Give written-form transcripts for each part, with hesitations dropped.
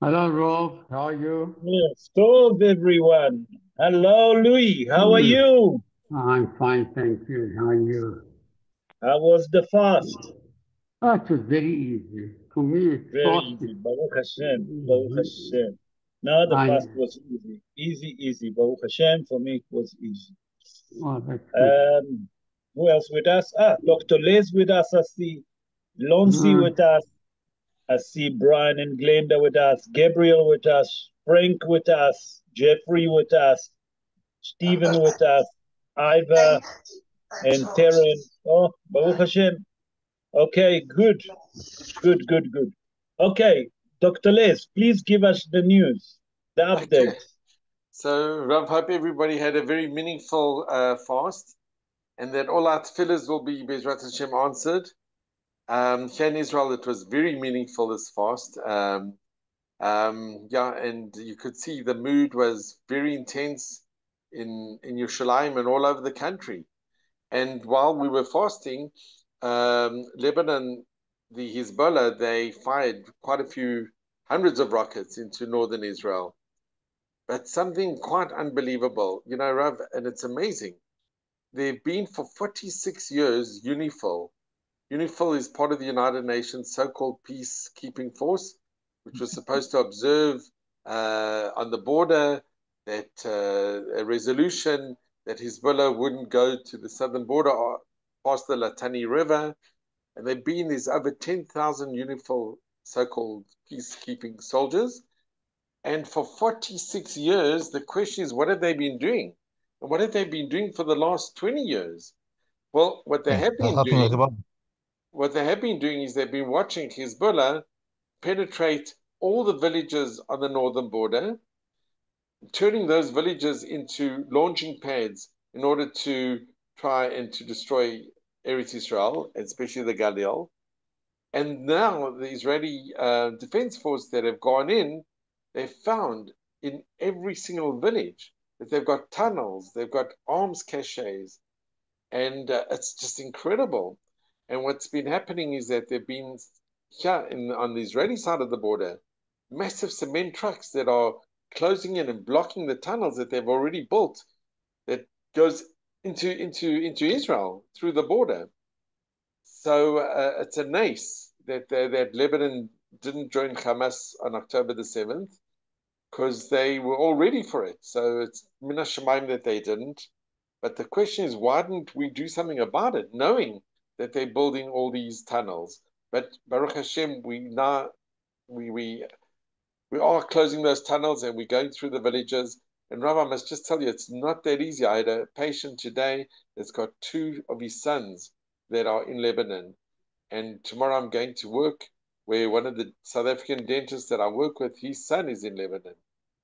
Hello, Rob. How are you? Yes, stove everyone. Hello, Louis. How are Hmm. you? I'm fine, thank you. How are you? How was the fast? It was very easy. For me, it's Very fast. easy. Baruch Hashem. Baruch Mhm. Hashem. No, the I, fast was easy. Easy, easy. Baruch Hashem. For me, it was easy. oh, that's good. Um, who else with us? Dr. Les with us. I see Lonzi Uh, with us. I see Brian and Glenda with us. Gabriel with us. Frank with us. Jeffrey with us. Stephen with us. Iva and Terence. Oh, Baruch Hashem. Okay, good, good, good, good. Okay, Dr. Les, please give us the news, the Okay, updates. so Rav, hope everybody had a very meaningful fast, and that all our tefillahs will be Bezrat Hashem answered. Here in Israel, it was very meaningful this fast. Yeah, and you could see the mood was very intense in Yerushalayim and all over the country. And while we were fasting, Lebanon, the Hezbollah, they fired quite a few hundreds of rockets into northern Israel. But something quite unbelievable, Rav, and it's amazing. They've been for 46 years UNIFIL. UNIFIL is part of the United Nations so-called peacekeeping force, which was supposed to observe on the border that a resolution that Hezbollah wouldn't go to the southern border past the Latani River. And they've been, there's over 10,000 UNIFIL so-called peacekeeping soldiers. And for 46 years, the question is, what have they been doing? And what have they been doing for the last 20 years? Well, what they have been doing is they've been watching Hezbollah penetrate all the villages on the northern border, turning those villages into launching pads in order to try and to destroy Eretz Israel, especially the Galil. And now the Israeli Defense Force that have gone in, they've found in every single village that they've got tunnels, they've got arms caches, and it's just incredible. And what's been happening is that there've been here on the Israeli side of the border, massive cement trucks that are closing in and blocking the tunnels that they've already built that goes into Israel through the border. So it's a nice that Lebanon didn't join Hamas on October the 7th because they were all ready for it. So it's Mina Shemaim that they didn't. But the question is, why didn't we do something about it, knowing that they're building all these tunnels? But Baruch Hashem, we are closing those tunnels and we're going through the villages. And Rabbi, I must just tell you, it's not that easy. I had a patient today that's got two of his sons that are in Lebanon. And tomorrow I'm going to work where one of the South African dentists that I work with, his son is in Lebanon.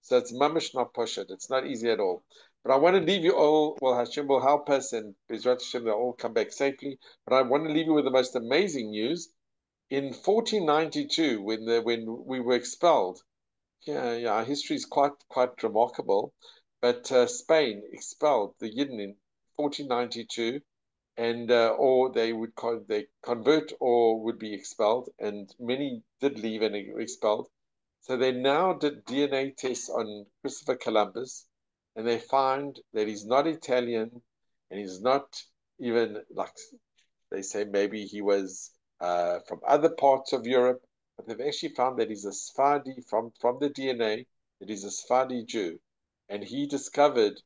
So it's mamish not poshet. It's not easy at all. But I want to leave you all, well, Hashem will help us and Bezrat Hashem, they'll all come back safely. But I want to leave you with the most amazing news. In 1492, when we were expelled, yeah, our history is quite remarkable. But Spain expelled the Yidden in 1492, and or they convert or would be expelled, and many did leave and were expelled. So they now did DNA tests on Christopher Columbus, and they find that he's not Italian, and he's not even like they say maybe he was from other parts of Europe, but they've actually found that he's a Sephardi from the DNA, that he's a Sephardi Jew. And he discovered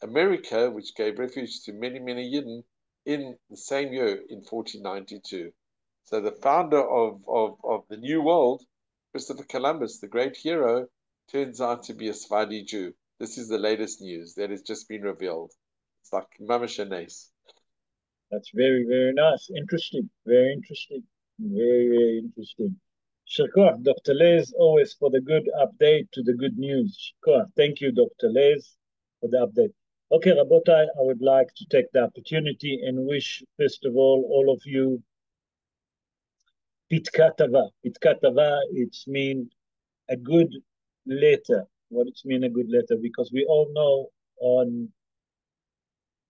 America, which gave refuge to many Yidden in the same year in 1492. So the founder of the New World, Christopher Columbus, the great hero, turns out to be a Sephardi Jew. This is the latest news that has just been revealed. It's like mamash anes. That's very, very nice. Interesting. Very interesting. Very, very interesting. Shakor, Dr. Les, always for the good update to the good news. Shakor, thank you, Dr. Les, for the update. Okay, Rabotai, I would like to take the opportunity and wish, first of all of you Pitkatava. Pitkatava, it's mean a good letter. What it's mean a good letter? Because we all know on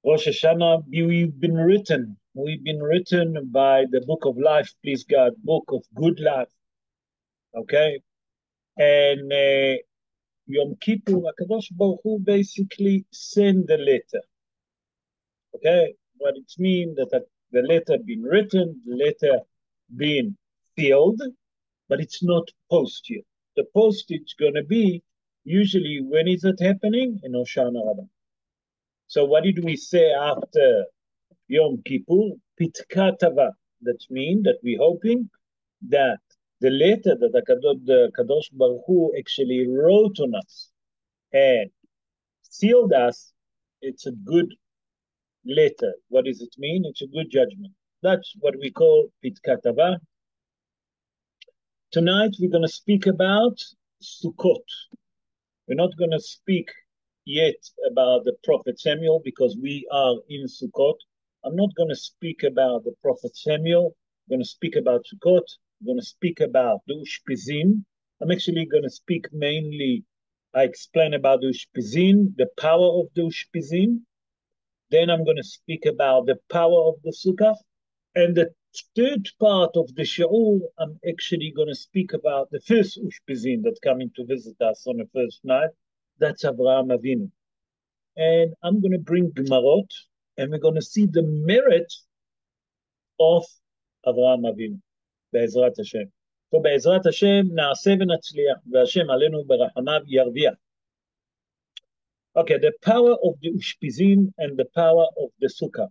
Rosh Hashanah we've been written. We've been written by the book of life, please God, book of good life. Okay? And Yom Kippur, HaKadosh Baruch Hu basically send the letter. Okay? What it means that the letter been written, the letter been sealed, but it's not posted. The postage gonna be usually when is it happening? In Hoshana Rabbah. So what did we say after Yom Kippur? Pitkatava. That means that we're hoping that the letter that the Kadosh Baruch Hu actually wrote on us and sealed us, it's a good letter. What does it mean? It's a good judgment. That's what we call Pitkatava. Tonight we're going to speak about Sukkot. We're not going to speak yet about the prophet Samuel because we are in Sukkot. I'm not going to speak about the prophet Samuel. I'm going to speak about Sukkot. I'm going to speak about the Ushpizin. I'm actually going to speak mainly, I explain about the Ushpizin, the power of the Ushpizin. Then I'm going to speak about the power of the Sukkah. And the third part of the shiur, I'm actually going to speak about the first Ushpizin that coming to visit us on the first night. That's Avraham Avinu. And I'm going to bring Gemarot, and we're going to see the merit of Avraham Avinu, Be'ezrat Hashem. So Be'ezrat Hashem, na'aseh v'natzliach, v'Hashem alenu berachamav yarviach. Okay, the power of the Ushpizin and the power of the Sukkah.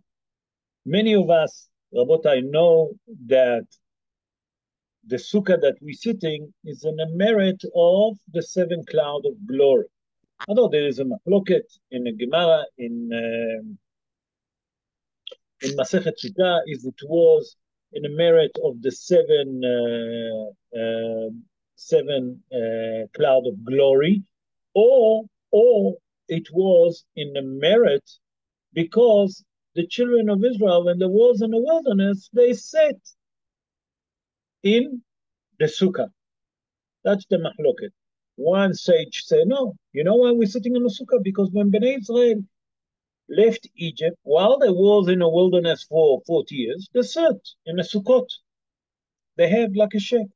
Many of us, Rabotai, know that the Sukkah that we're sitting is in a merit of the seven cloud of glory. Although there is a machloket in the Gemara, in Masechet Sukkah, is it was in the merit of the seven cloud of glory, or it was in the merit because the children of Israel, when there was in the wilderness, they sat in the Sukkah. That's the machloket. One sage said, no, you know why we're sitting in the Sukkah? Because when Bnei Israel left Egypt, while they was in the wilderness for 40 years, they sat in the Sukkot. They have like a shed.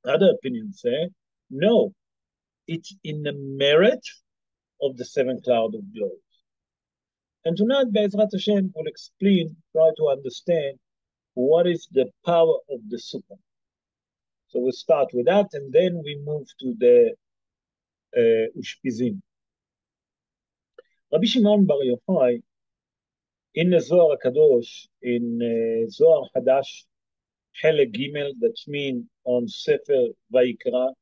Other opinions say, no, it's in the merit of the seven cloud of glory. And tonight, Be'ezrat Hashem will explain, try to understand what is the power of the Sukkah. So we'll start with that, and then we move to the Ushpizin. Rabbi Shimon Bar Yochai, in the Zohar HaKadosh, in Zohar Hadash, Chelek Gimel, that means on Sefer Vayikra,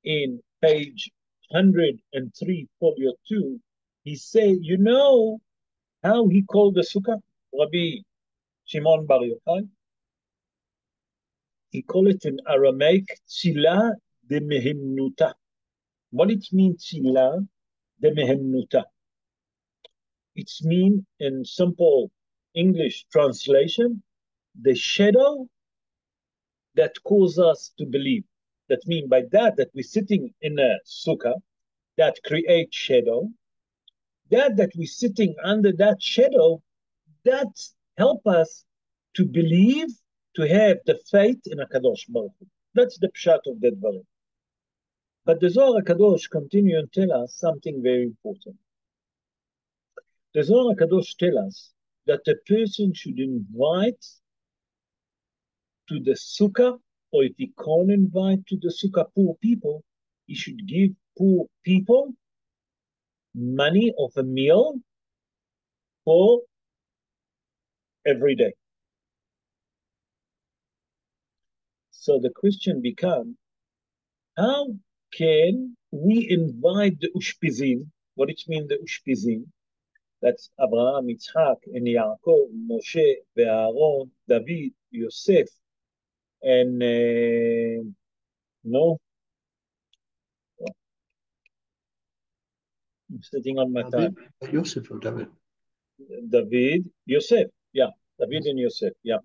in page 103, folio 2, he say, you know how he called the Sukkah? Rabbi Shimon Bar Yochai? He called it in Aramaic, Tzila de Mehemnuta. What it means, Tzila de Mehemnuta? It means, in simple English translation, the shadow that causes us to believe. That means by that we're sitting in a sukkah that creates shadow, that we're sitting under that shadow, that help us to believe, to have the faith in HaKadosh Baruch Hu. That's the pshat of that dvarim. But the Zohar HaKadosh continue and tell us something very important. The Zohar HaKadosh tell us that a person should invite to the sukkah, or if he can't invite to the sukkah poor people, he should give poor people money of a meal for every day. So the question becomes, how can we invite the Ushpizin? What it means, the Ushpizin? That's Abraham, Yitzhak, and Yaakov, Moshe, Aaron, David, Yosef, and no, I'm sitting on my time. Yosef or David? David, Yosef, yeah, David and Yosef, yeah.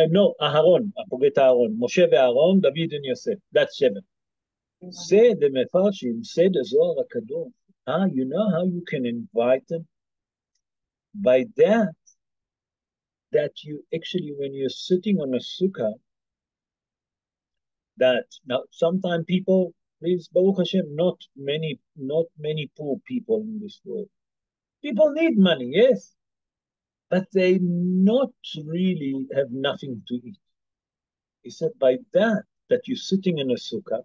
No, Aaron, I forget Aaron, Moshe Aaron, David and Yosef, that's 7. Say the Mefarshim, say the Zohar HaKadosh. You know how you can invite them? By that you actually, when you're sitting on a sukkah, that now sometimes people, please, Baruch Hashem, not many poor people in this world. People need money, yes, but they not really have nothing to eat. He said, by that you're sitting in a sukkah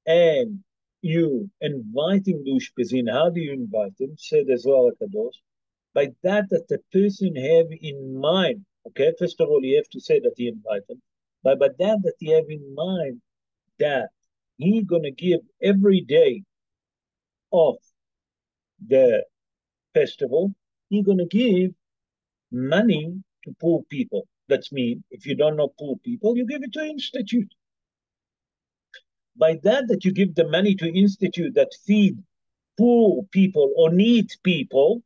and you inviting the ushpizin, how do you invite them? Said the Zohar Kadosh, by that the person have in mind, okay, first of all, you have to say that he invite them, but by that he have in mind that he gonna give every day of the festival, he gonna give money to poor people. That's mean, if you don't know poor people, you give it to institute. By that you give the money to institute that feed poor people or need people,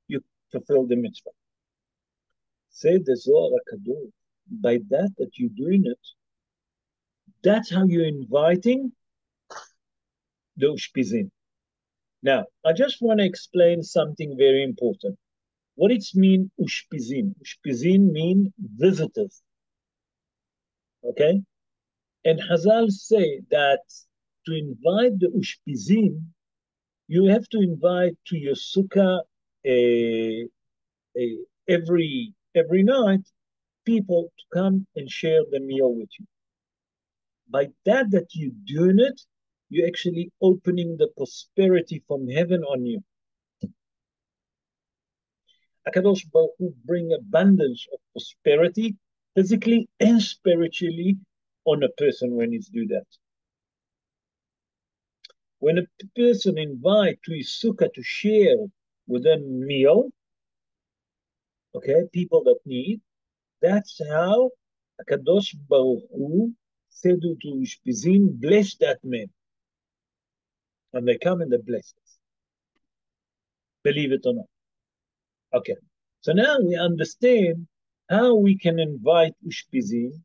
you fulfill the mitzvah. Say the Zohar Kadosh, by that you're doing it, that's how you're inviting the ushpizin. Now, I just want to explain something very important. What it means, ushpizin? Ushpizin mean visitors. Okay? And Hazal say that to invite the ushpizin, you have to invite to your sukkah every night people to come and share the meal with you. By that you're doing it, you're actually opening the prosperity from heaven on you. HaKadosh Baruch Hu bring abundance of prosperity, physically and spiritually, on a person when he's do that. When a person invite to his sukkah to share with them meal, okay, people that need, that's how HaKadosh Baruch Hu said to Ushpizin, bless that man. And they come and they bless us. Believe it or not. Okay. So now we understand how we can invite Ushpizin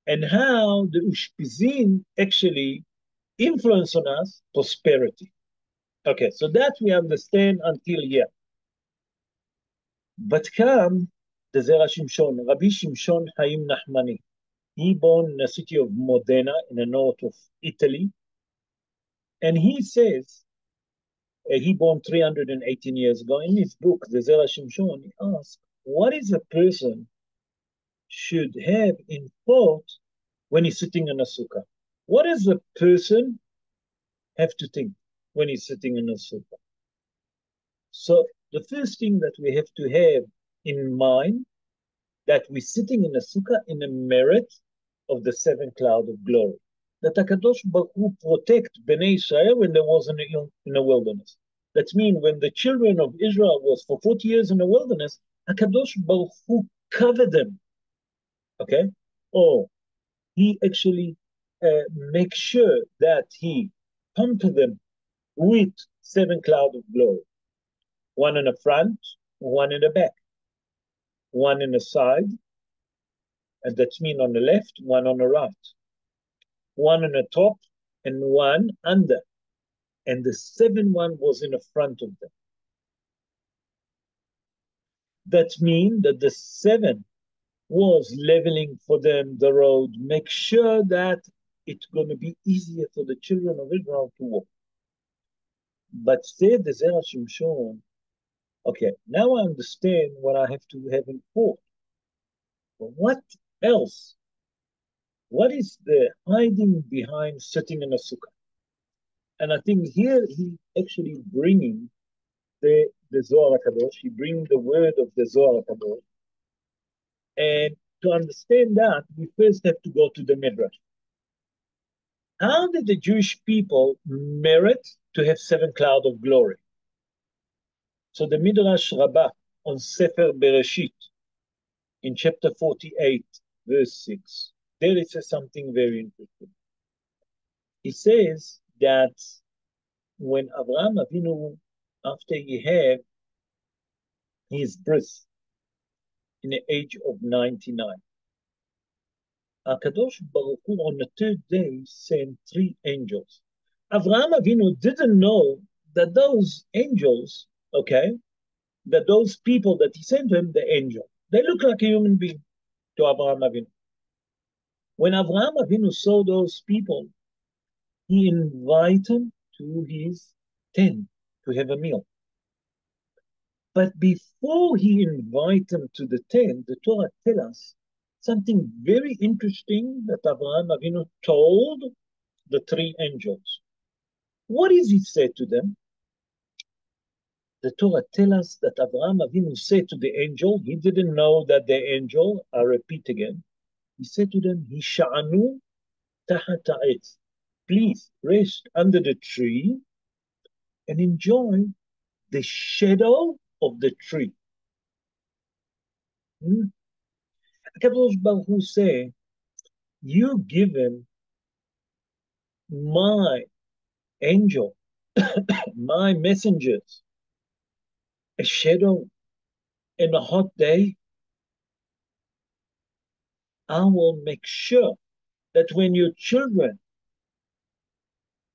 and how the Ushpizin actually influence on us prosperity. Okay, so that we understand until here. But come the Zera Shimshon, Rabbi Shimshon Haim Nachmani. He born in the city of Modena in the north of Italy. And he says, he born 318 years ago. In his book, the Zera Shimshon, he asks, what is a person should have in thought when he's sitting in a sukkah? What does a person have to think when he's sitting in a sukkah? So the first thing that we have to have in mind, that we're sitting in a sukkah in a merit of the seven cloud of glory. That HaKadosh Baruch Hu protect Bnei Israel when there was in the wilderness. That means when the children of Israel was for 40 years in the wilderness, HaKadosh Baruch Hu covered them. Okay? Or he actually makes sure that he pumped them with seven cloud of glory. One in the front, one in the back, one in the side, and that's mean on the left, one on the right, one on the top, and one under. And the seven one was in the front of them. That means that the seven was leveling for them the road, make sure that it's going to be easier for the children of Israel to walk. But said the Zera Shimshon, okay, now I understand what I have to have in thought. But what else? What is the hiding behind sitting in a sukkah? And I think here he actually bringing the Zohar HaKadosh, he bring the word of the Zohar HaKadosh. And to understand that, we first have to go to the Midrash. How did the Jewish people merit to have seven clouds of glory? So the Midrash Rabbi on Sefer Bereshit, in chapter 48, verse 6, there it says something very interesting. He says that when Abraham Avinu, after he had his birth in the age of 99, HaKadosh Baruch Hu on the third day sent three angels. Abraham Avinu didn't know that those angels, okay, that those people that he sent him, the angel, they look like a human being to Abraham Avinu. When Avraham Avinu saw those people, he invited them to his tent to have a meal. But before he invited them to the tent, the Torah tells us something very interesting that Avraham Avinu told the three angels. What is he said to them? The Torah tells us that Avraham Avinu said to the angel, he didn't know that the angel, I repeat again, he said to them, Hisha'anu tahat ha'etz. Please rest under the tree and enjoy the shadow of the tree. HaKadosh Baruch Hu say, you given my angel, my messengers, a shadow in a hot day. I will make sure that when your children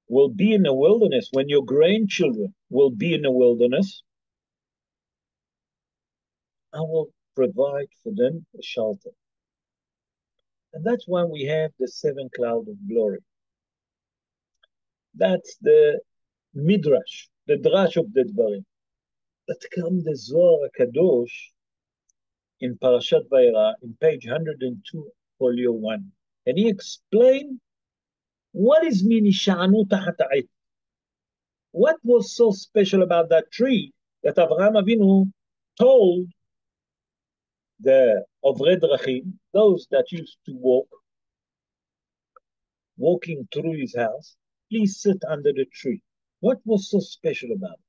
will be in the wilderness, when your grandchildren will be in the wilderness, I will provide for them a shelter. And that's why we have the seven cloud of glory. That's the midrash, the drash of the dvarim. But come the Zohar Kadosh in Parashat Vayera, in page 102, folio 1. And he explained what is mean Hisha'anu tahat ha'etz. What was so special about that tree that Avraham Avinu told the Ovrei Drachim, those that used to walking through his house, please sit under the tree. What was so special about it?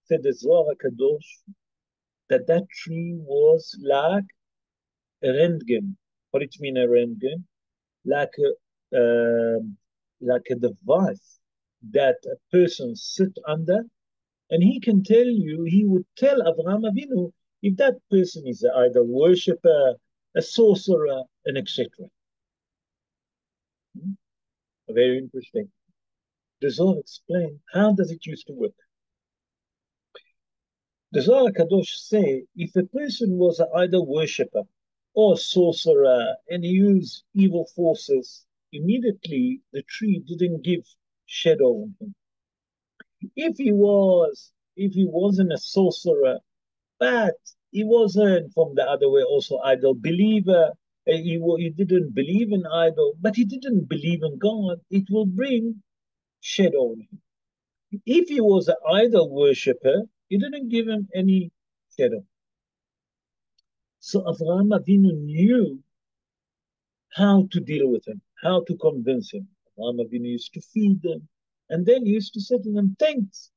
Said the Zohar Kadosh that tree was like a rentgen. What it mean a rentgen? Like a device that a person sit under, and he can tell you, he would tell Avraham Avinu if that person is either worshipper, a sorcerer, and etc. Very interesting. The Zohar explained how does it used to work. The Zohar Kadosh say if a person was either worshipper or sorcerer and he used evil forces, immediately the tree didn't give shadow on him. If he wasn't a sorcerer, but he wasn't from the other way also idol believer, he didn't believe in idol, but he didn't believe in God, it will bring shadow on him. If he was an idol worshipper, he didn't give him any shadow. So Avraham Avinu knew how to deal with him, how to convince him. Avraham Avinu used to feed them, and then he used to say to them, thanks.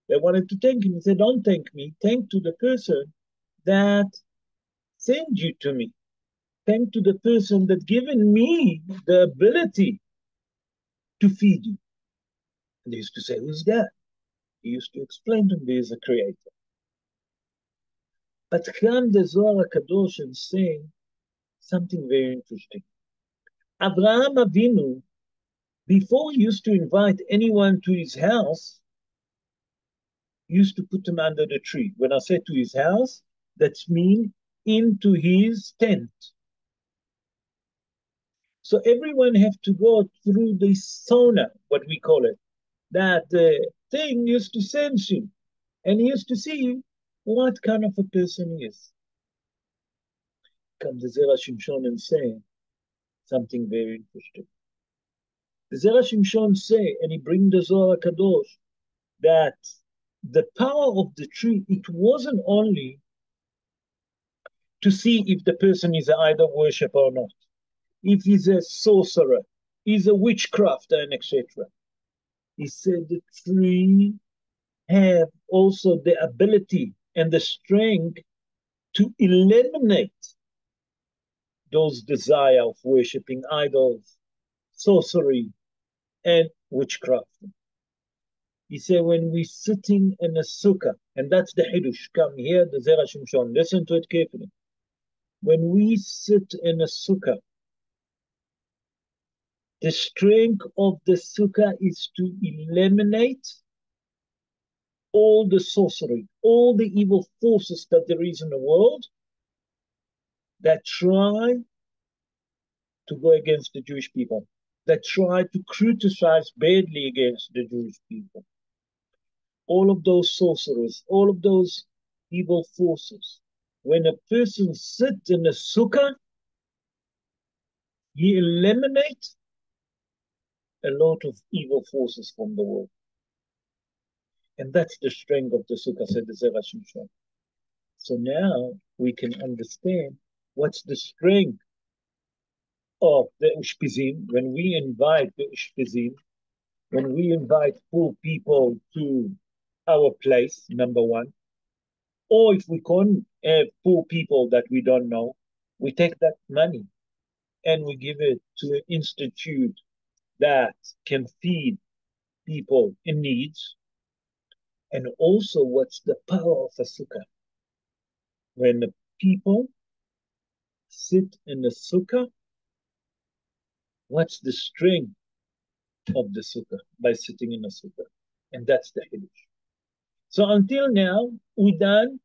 They wanted to thank him. He said, don't thank me. Thank to the person that sent you to me. Thank to the person that given me the ability to feed you. And they used to say, who's that? He used to explain to them, there is a creator. But come the Zohar Kadosh and saying something very interesting. Avraham Avinu, before he used to invite anyone to his house, used to put them under the tree. When I say to his house, that's mean into his tent. So everyone have to go through the sauna, what we call it. That thing used to sense him. And he used to see what kind of a person he is. Comes the Zera Shimshon and say something very interesting. The Zera Shimshon say, and he bring the Zohar Kadosh, that the power of the tree, it wasn't only to see if the person is an idol worshiper or not, if he's a sorcerer, he's a witchcrafter, and etc. He said the tree have also the ability and the strength to eliminate those desire of worshipping idols, sorcery, and witchcraft. He said when we're sitting in a sukkah, and that's the Hidush, come here, the Zera Shimshon, listen to it carefully. When we sit in a sukkah, the strength of the sukkah is to eliminate all the sorcery, all the evil forces that there is in the world that try to go against the Jewish people, that tried to criticize badly against the Jewish people. All of those sorcerers, all of those evil forces. When a person sits in a sukkah, he eliminates a lot of evil forces from the world. And that's the strength of the sukkah, said the Zerah. So now we can understand what's the strength of the Ushpizim. When we invite the Ushpizim, when we invite poor people to our place, number one, or if we can't have poor people that we don't know, we take that money and we give it to an institute that can feed people in needs. And also, what's the power of a sukkah? When the people sit in the sukkah, what's the strength of the sukkah by sitting in a sukkah? And that's the Hiddush. So until now, we done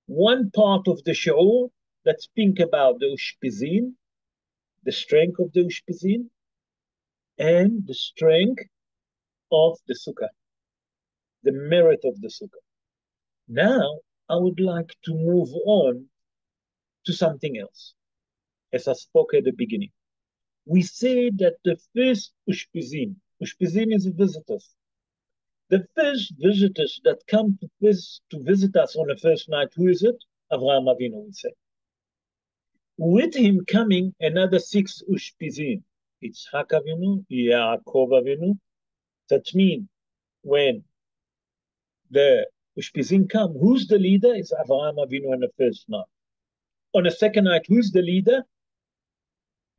one part of the shi'ur that speak about the Ushpizin, the strength of the Ushpizin, and the strength of the sukkah, the merit of the sukkah. Now, I would like to move on to something else. As I spoke at the beginning, we say that the first Ushpizin is visitors. The first visitors that come to visit us on the first night, who is it? Avraham Avinu, we say. With him coming another 6 Ushpizin. Yitzhak Avinu, Yaakov Avinu. That means when the Ushpizin come, who's the leader? It's Avraham Avinu on the first night. On the second night, who's the leader?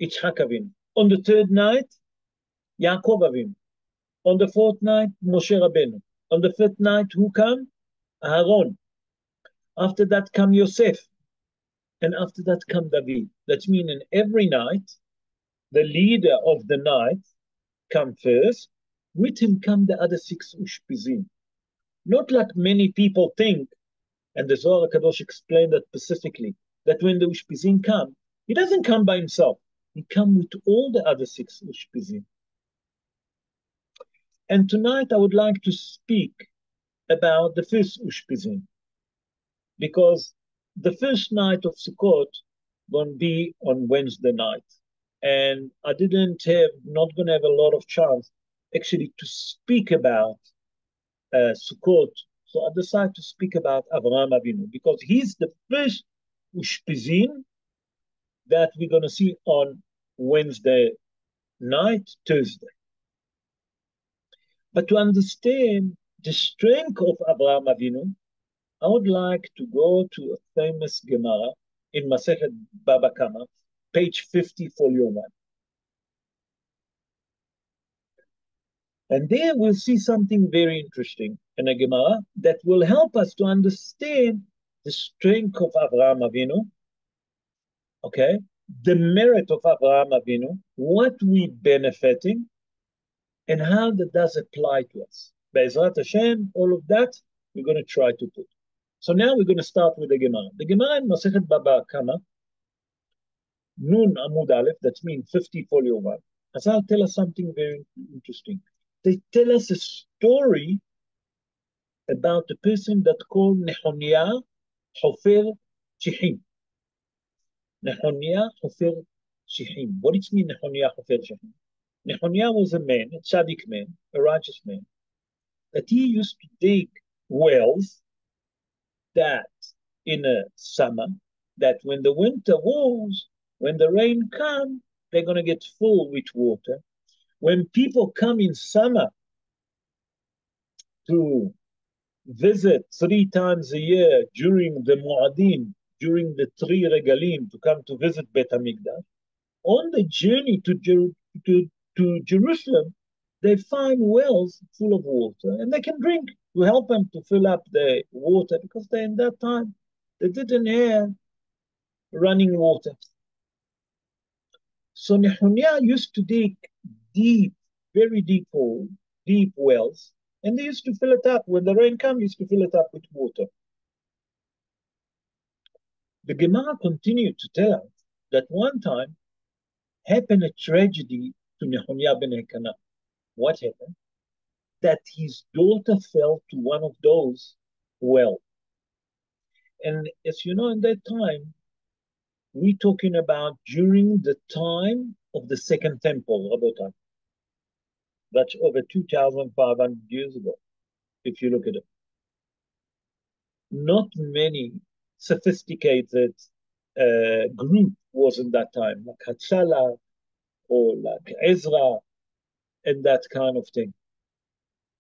Yitzhak Avinu. On the third night, Yaakov Avinu. On the fourth night, Moshe Rabbeinu. On the fifth night, who come? Aaron. After that come Yosef. And after that come David. That means in every night, the leader of the night come first. With him come the other 6 Ushpizim. Not like many people think, and the Zohar HaKadosh explained that specifically, that when the Ushpizim come, he doesn't come by himself. He comes with all the other 6 Ushpizim. And tonight I would like to speak about the first Ushpizim, because the first night of Sukkot going to be on Wednesday night. And I not going to have a lot of chance actually to speak about Sukkot. So I decided to speak about Avraham Avinu, because he's the first Ushpizim that we're going to see on Wednesday night, Thursday. But to understand the strength of Avraham Avinu, I would like to go to a famous Gemara in Masechet Baba Kama, page 50, folio 1. And there we'll see something very interesting in a Gemara that will help us to understand the strength of Avraham Avinu, okay, the merit of Avraham Avinu, what we benefiting, and how that does apply to us. Be'ezrat Hashem, all of that, we're going to try to put. So now we're going to start with the Gemara. The Gemara in Masechet Baba Kama, Nun Amud Aleph, that means 50 folio 1. Hazal tell us something very interesting. They tell us a story about the person that called Nehoniah Hofer Shihim. Nehoniah Hofer Shihim. What does it mean, Nehoniah Hofer Shihim? Nehoniah was a man, a tzaddik man, a righteous man, that he used to dig wells that in a summer, that when the winter was, when the rain comes, they're going to get full with water. When people come in summer to visit 3 times a year during the Mu'adim, during the 3 regalim, to come to visit Bet HaMikdash, on the journey to Jerusalem, they find wells full of water, and they can drink to help them to fill up the water, because they, in that time, they didn't have running water. So Nehoniah used to dig deep, very deep hole, deep wells, and they used to fill it up. When the rain comes, used to fill it up with water. The Gemara continued to tell us that one time happened a tragedy to Nehemiah ben Elkanah. What happened? That his daughter fell to one of those wells. And as you know, in that time, we're talking about during the time of the Second Temple, Rabotai. That's over 2,500 years ago, if you look at it. Not many sophisticated group was in that time, like Hatzalah or like Ezra and that kind of thing.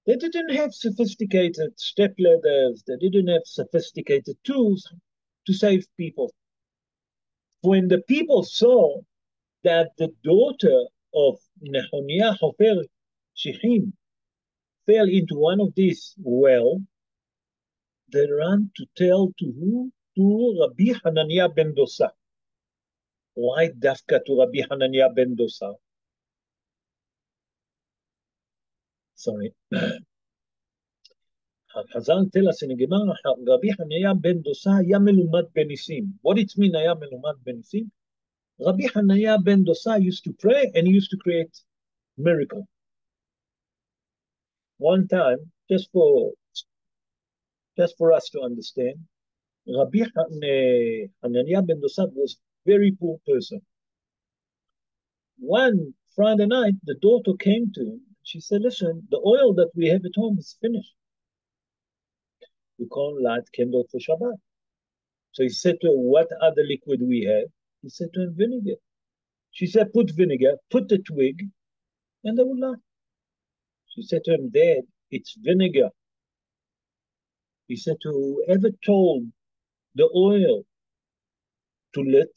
They didn't have sophisticated step ladders. They didn't have sophisticated tools to save people. When the people saw that the daughter of Nehemiah Hofer Shechim fell into one of these wells, they ran to tell to who? To Rabbi Hananiah ben Dosa. Why dafka to Rabbi Hananiah ben Dosa? Sorry. חז"ל tell us in הגמרא, רבי חניה בן דוסה היה מלומד בניסים. What it mean היה מלומד בניסים? Rabbi Hananiah ben Dosa used to pray and he used to create miracle. One time, just for us to understand, Rabbi Hananiah ben Dosa was very poor person. One Friday night, the daughter came to him. She said, listen, the oil that we have at home is finished. We can't light candle for Shabbat. So he said to her, what other liquid we have? He said to him, vinegar. She said, put vinegar, put the twig, and they will light. She said to him, Dad, it's vinegar. He said to whoever told the oil to lit,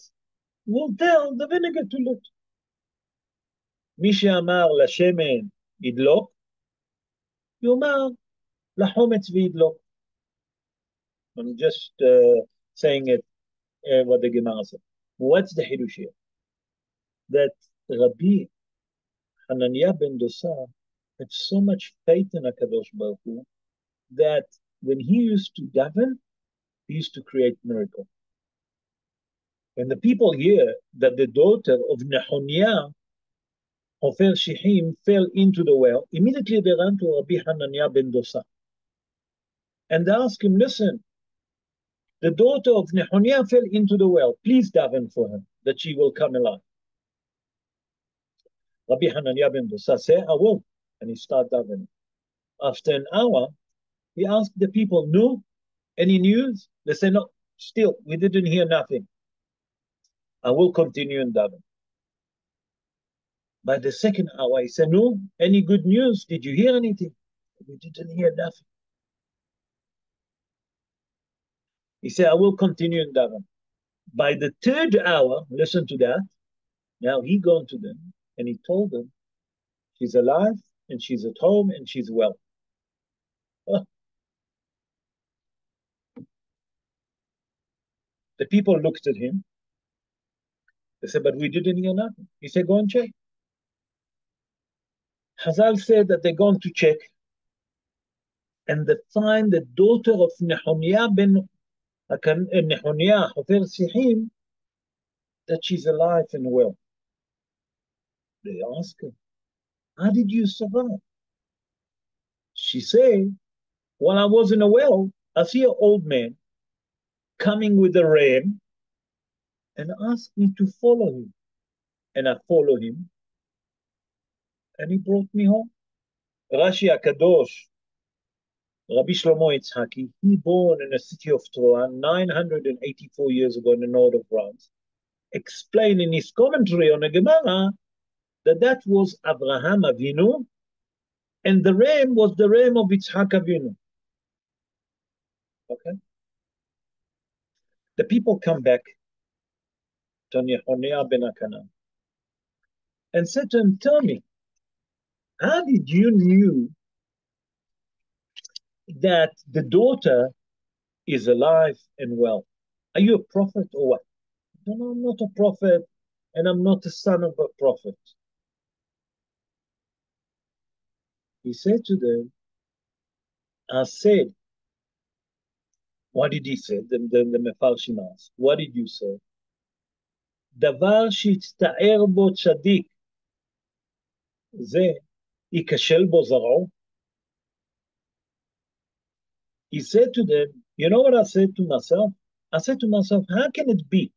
will tell the vinegar to lit. מי שאמר לשמן ידלוק, יאמר לחומץ וידלוק. I'm just saying it, what the Gemara said. What's the Hidush here? That Rabbi Hananiah ben Dosa had so much faith in HaKadosh Baruch Hu that when he used to daven, he used to create miracle. When the people hear that the daughter of Nehemiah, Hofer Shechim, fell into the well, immediately they ran to Rabbi Hananiah ben Dosa. And they asked him, listen, the daughter of Nehemiah fell into the well. Please daven for her, that she will come alive. Rabbi Hananiah ben Dosa said, I will. And he started davening. After an hour, he asked the people, no, any news? They said, no, still, we didn't hear nothing. I will continue in daven. By the second hour, he said, no, any good news? Did you hear anything? We didn't hear nothing. He said, I will continue in daven. By the third hour, listen to that. Now he gone to them and he told them, she's alive and she's at home and she's well. Oh. The people looked at him. They said, but we didn't hear nothing. He said, go and check. Chazal said that they're going to check and they find the daughter of Nehemiah ben Nehemiah Hofer Shechim, that she's alive and well. They asked her, how did you survive? She said, while I was in a well, I see an old man coming with a ram and asked me to follow him. And I followed him and he brought me home. Rashi HaKadosh, Rabbi Shlomo Yitzhaki, he born in the city of Troa 984 years ago in the north of France, explained in his commentary on the Gemara that was Abraham Avinu, and the ram was the ram of Yitzhak Avinu. Okay? The people come back to Nehemiah ben Elkanah and said to him, tell me, how did you knew that the daughter is alive and well? Are you a prophet or what? No, I'm not a prophet, and I'm not the son of a prophet. He said to them, I said, what did he say? The Mefarshim asked, what did you say? דבר שהצטער בו צדיק, זה ייכשל בו זרעו? He said to them, you know what I said to myself? I said to myself, how can it be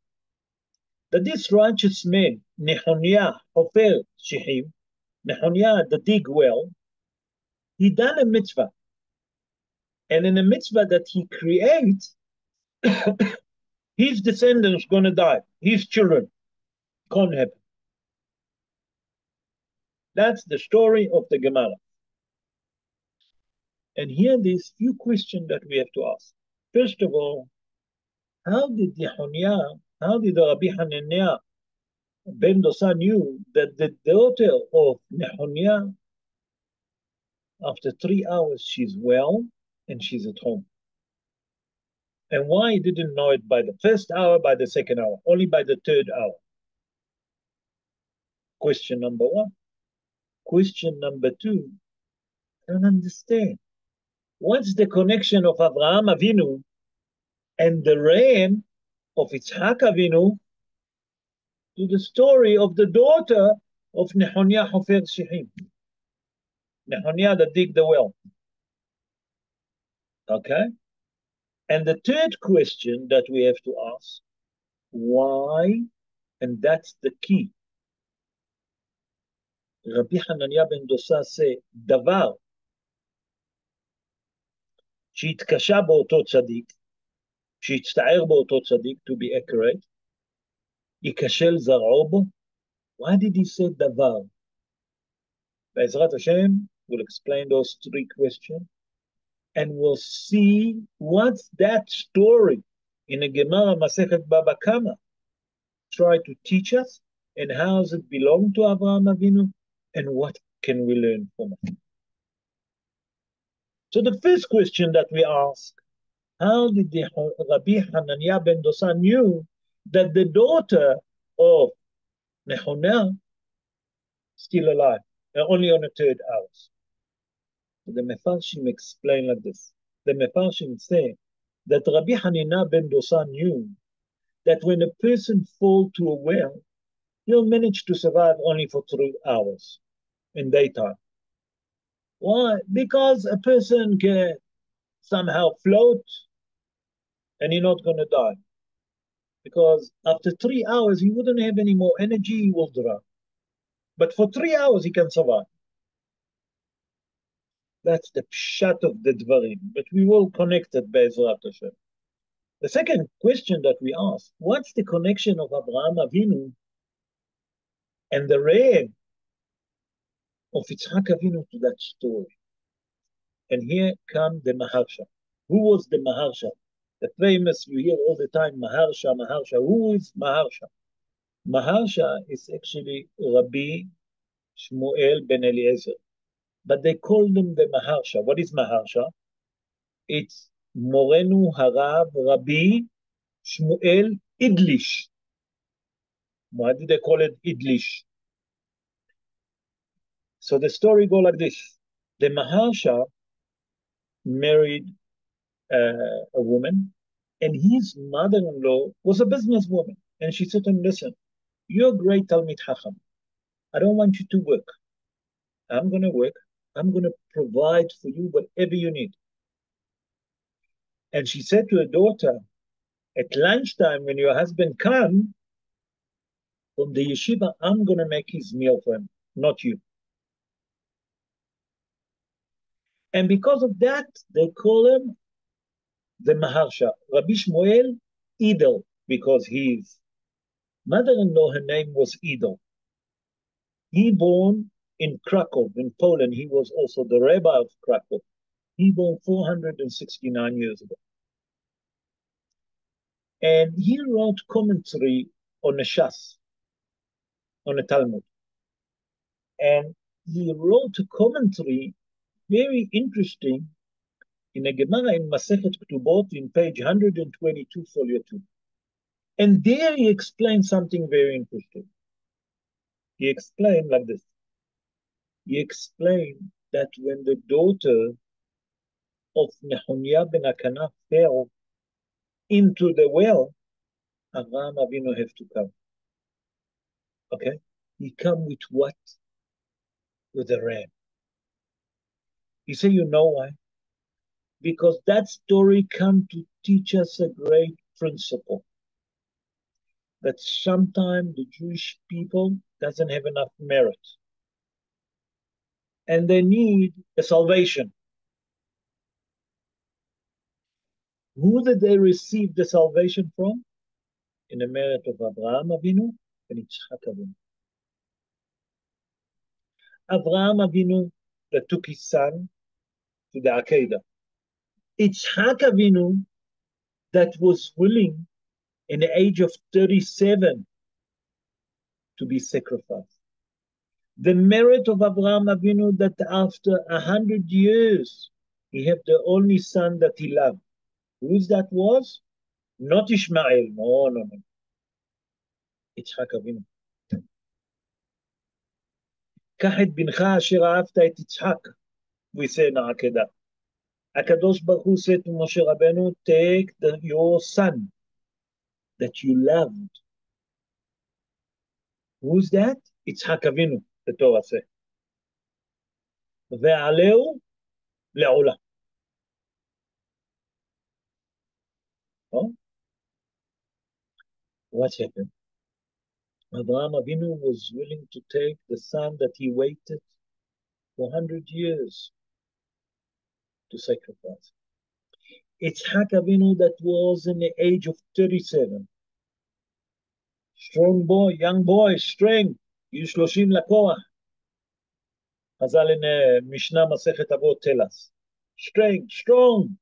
that this righteous man, Nehoniah, Hofer Shechim, Nehoniah, the dig well, he done a mitzvah. And in a mitzvah that he creates, his descendants going to die, his children can't happen. That's the story of the Gemara. And here there's few questions that we have to ask. First of all, how did Rabbi Hananiah ben Dosa knew that the daughter of Nehoniah, after 3 hours, she's well and she's at home? And why he didn't know it by the first hour, by the second hour, only by the third hour? Question number one. Question number two, I don't understand. What's the connection of Abraham Avinu and the reign of Yitzhak Avinu to the story of the daughter of Nehoniah Hofer Shechim? Nehoniah that dig the well. Okay? And the third question that we have to ask, why, and that's the key, Rabbi Hananiah ben Dosa say, דבר שהתקשה באותו צדיק, שהצטער באותו צדיק, to be accurate, ייכשל זרעו בו. Why did he say דבר? Be'ezrat Hashem, we'll explain those three questions, and we'll see what's that story in a Gemara Masechet Baba Kama try to teach us, and how does it belong to Abraham Avinu, and what can we learn from it. So the first question that we ask, how did the Rabbi Hananiah ben Dosa knew that the daughter of Nehoniah still alive, only on the third hours? So the Mefarshim explain like this. The Mefarshim say that Rabbi Hananiah ben Dosa knew that when a person falls to a well, he'll manage to survive only for 3 hours in daytime. Why? Because a person can somehow float and he's not going to die. Because after 3 hours, he wouldn't have any more energy, he will drown. But for 3 hours, he can survive. That's the pshat of the dvarim. But we will connect it be'ezrat Hashem. The second question that we ask, what's the connection of Abraham Avinu and the reign of Yitzhak Avinu to that story? And here come the Maharsha. Who was the Maharsha? The famous, you hear all the time, Maharsha, Maharsha. Who is Maharsha? Maharsha is actually Rabbi Shmuel ben Eliezer. But they call them the Maharsha. What is Maharsha? It's Morenu Harav Rabbi Shmuel Idlish. Why do they call it Idlish? So the story goes like this. The Maharsha married a woman, and his mother-in-law was a businesswoman. And she said to him, listen, you're a great Talmid Chacham. I don't want you to work. I'm going to work. I'm going to provide for you whatever you need. And she said to her daughter, at lunchtime, when your husband comes from the yeshiva, I'm going to make his meal for him, not you. And because of that, they call him the Maharsha, Rabbi Shmuel Idel, because his mother-in-law, her name was Idel. He born in Krakow, in Poland. He was also the rabbi of Krakow. He born 469 years ago. And he wrote commentary on a Shas, on a Talmud. And he wrote a commentary, very interesting, in a Gemara in Masechet Ketubot in page 122, folio 2. And there he explained something very interesting. He explained like this. He explained that when the daughter of Nehoniah ben Akana fell into the well, Abraham Avinu have to come. Okay? He come with what? With a ram. You say, you know why? Because that story come to teach us a great principle. That sometimes the Jewish people doesn't have enough merit. And they need a salvation. Who did they receive the salvation from? In the merit of Abraham Avinu and Yitzhak Avinu. Abraham Avinu that took his son to the Akedah. Yitzhak Avinu that was willing in the age of 37 to be sacrificed. The merit of Abraham Avinu that after 100 years, he had the only son that he loved. Who that was? Not Ishmael. No. יצחק אבינו. קח את בנך אשר אהבת את יצחק, וישאנה עקדה. הקדוש ברוך הוא said to Moshe Rabbeinu, take your son that you loved. Who's that? יצחק אבינו, the Torah says. ועלהו לעולה. Oh? What happened? Abraham Avinu was willing to take the son that he waited for 100 years to sacrifice. Yitzhak Avinu that was in the age of 37. Strong boy, young boy, strength, גיל 30 לכוח. חז"ל in משנה מסכת אבות tell us. Strength, strong.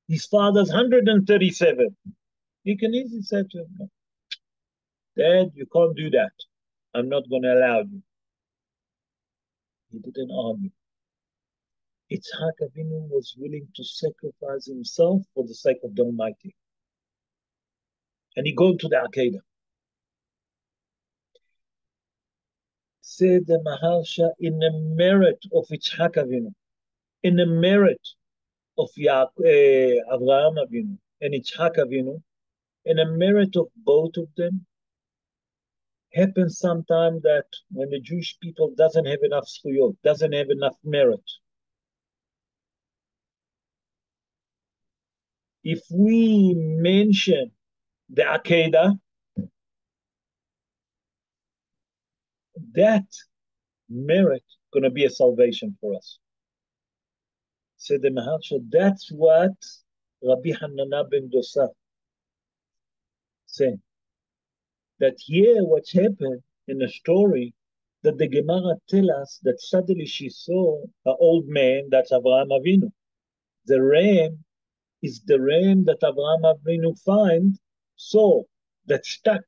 His father's 137. He can easily say to him, Dad, you can't do that. I'm not going to allow you. He didn't argue. Yitzhak Avinu was willing to sacrifice himself for the sake of the Almighty. And he go to the Akedah. Said the Maharsha, in the merit of Yitzhak Avinu, in the merit of Abraham Avinu and Yitzhak Avinu, in the merit of both of them, happens sometimes that when the Jewish people doesn't have enough zchuyot, doesn't have enough merit. If we mention the Akedah, that merit going to be a salvation for us. Said the Maharsha, that's what Rabbi Hanana ben Dosa said. That here what's happened in the story, that the Gemara tell us that suddenly she saw an old man, that's Avraham Avinu. The ram is the ram that Avraham Avinu saw that stuck,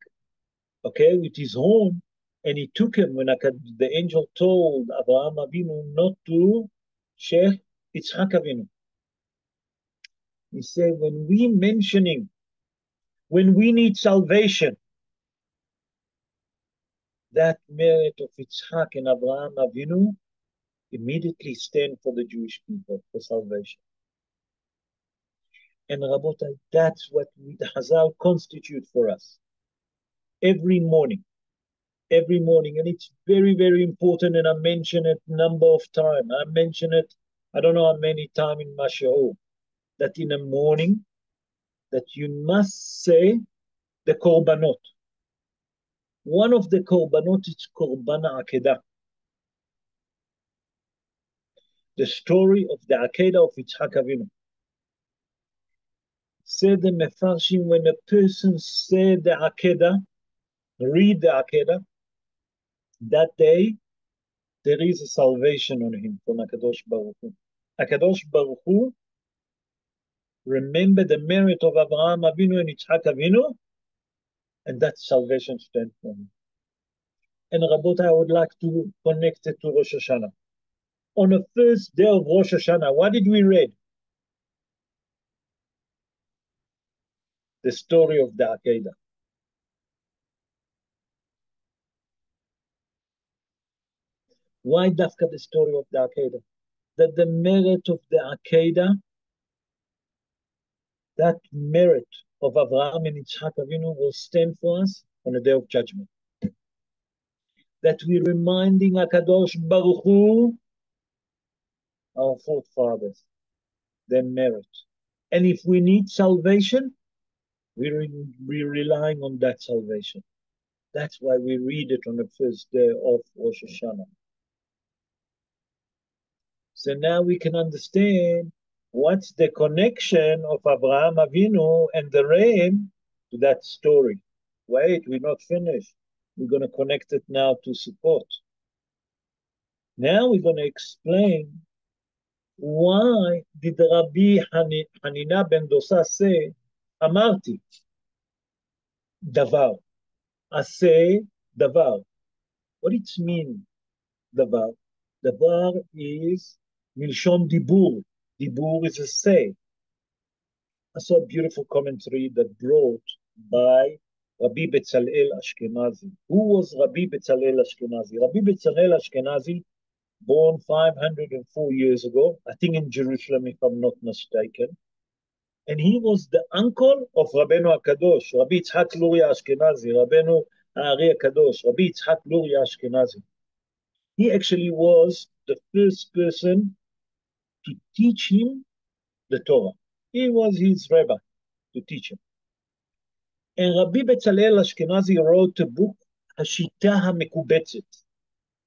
okay, with his horn, and he took him when the angel told Avraham Avinu not to share Yitzhak Avinu. He said, when we mentioning, when we need salvation, that merit of Yitzhak and Abraham Avinu immediately stand for the Jewish people for salvation. And Rabotai, that's what the Hazal constitute for us. Every morning, and it's very, very important, and I mention it a number of times. I mention it, I don't know how many times in Masha'o, that in the morning, that you must say the Korbanot. One of the Korbanot is Korban Akedah. The story of the Akedah of Yitzhak Avinu. Said the Mefarshim, when a person said the Akedah, read the Akedah, that day, there is a salvation on him from HaKadosh Baruch Hu. HaKadosh Baruch Hu, remember the merit of Abraham Avinu and Yitzhak Avinu, and that salvation stands for him. And Rabbota, I would like to connect it to Rosh Hashanah. On the first day of Rosh Hashanah, what did we read? The story of the Akedah. Why dafka the story of the Akedah? That the merit of the Akedah, that merit of Avraham and Yitzhak Avinu will stand for us on the day of judgment. that we're reminding HaKadosh Baruch Hu, our forefathers, their merit. And if we need salvation, we're relying on that salvation. That's why we read it on the first day of Rosh Hashanah. So now we can understand what's the connection of Abraham Avinu and the rain to that story. Wait, we're not finished. We're going to connect it now to Succot. Now we're going to explain why did Rabbi Hanina ben Dosa say, Amarti, Davar. Ase, Davar. What it means, Davar? Davar is Milshon Dibur. Dibur is a say. I saw a beautiful commentary that brought by Rabbi Bezalel Ashkenazi. Who was Rabbi Bezalel Ashkenazi? Rabbi Bezalel Ashkenazi, born 504 years ago, I think in Jerusalem, if I'm not mistaken. And he was the uncle of Rabbeinu HaKadosh, Rabbi Yitzhak Luria Ashkenazi, Rabbeinu Ha'ari HaKadosh, Rabbi Yitzhak Luria Ashkenazi. He actually was the first person to teach him the Torah. He was his rabbi to teach him. And Rabbi Bezalel Ashkenazi wrote a book, Hashita HaMekubetzet.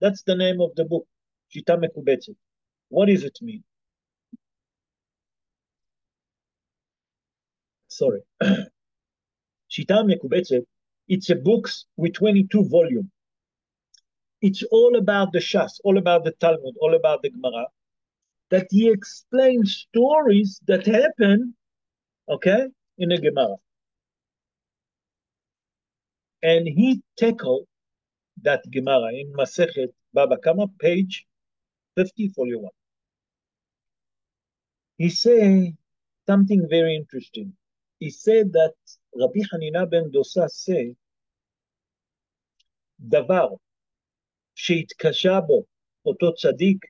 That's the name of the book, Shita Mekubetzet. What does it mean? Sorry. Shita Mekubetzet, it's a book with 22 volumes. It's all about the Shas, all about the Talmud, all about the Gemara, that he explains stories that happen, okay, in the Gemara. And he tackled that Gemara in Masechet Baba Kama, page 50, folio 1. He said something very interesting. He said that Rabbi Hanina ben Dosa said, דבר שהתקשה בו אותו צדיק,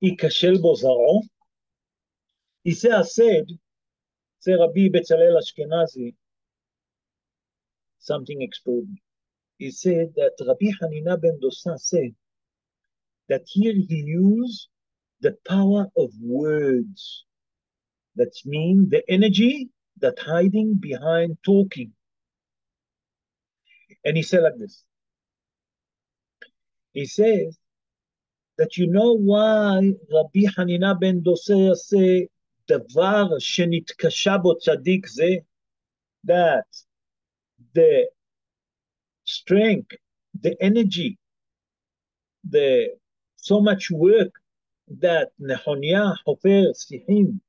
ייכשל בו זרעו. He said, Rabbi Bezalel Ashkenazi, something extraordinary. He said that Rabbi Hanina ben Dosa said that here he used the power of words. That means the energy that hiding behind talking. And he said like this. He says that you know why Rabbi Hanina ben Dosa say דבר שנתקשה בו צדיק זה, that the strength, the energy, the so much work that Nehoniah Hofer Sihim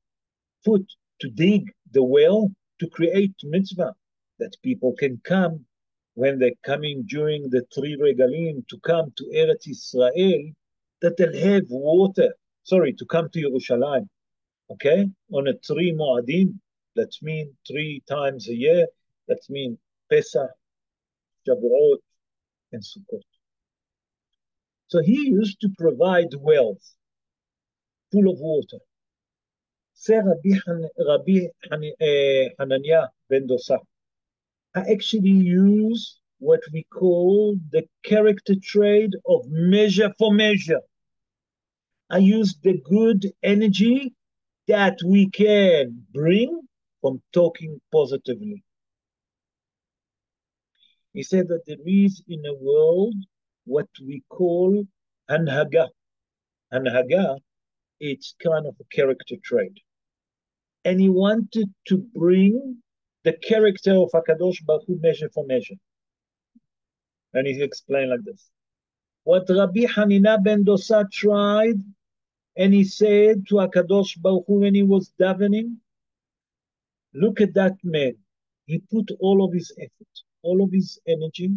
put to dig the well to create mitzvah, that people can come when they're coming during the 3 regalim to come to Eretz Israel, that they'll have water, to come to Yerushalayim, okay, on a 3 Moadim, that means 3 times a year, that means Pesach, Shavuot, and Sukkot. So he used to provide wells full of water. Say Rabbi Hananiah ben Dosa, I actually use what we call the character trait of measure for measure. I use the good energy that we can bring from talking positively. He said that there is in the world what we call Hanhaga. Hanhaga, it's kind of a character trait. And he wanted to bring the character of HaKadosh Baruch Hu measure for measure. And he explained like this. What Rabbi Hanina ben Dosa tried, and he said to HaKadosh Baruch Hu when he was davening, look at that man. He put all of his effort, all of his energy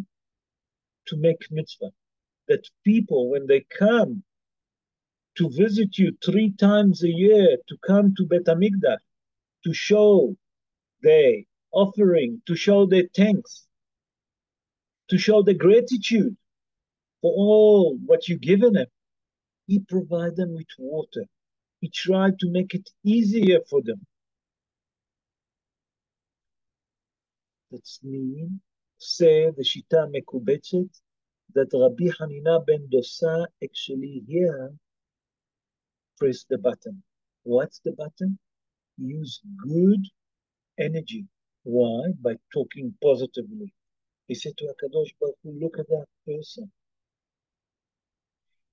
to make mitzvah. That people, when they come to visit you 3 times a year, to come to Bet HaMikdash, to show their offering, to show their thanks, to show the gratitude for all what you've given them, he provided them with water. He tried to make it easier for them. That means say the Shita Mekubetzet that Rabbi Hanina ben Dosa actually here pressed the button. What's the button? Use good energy. Why? By talking positively. He said to HaKadosh Baruch Hu, look at that person.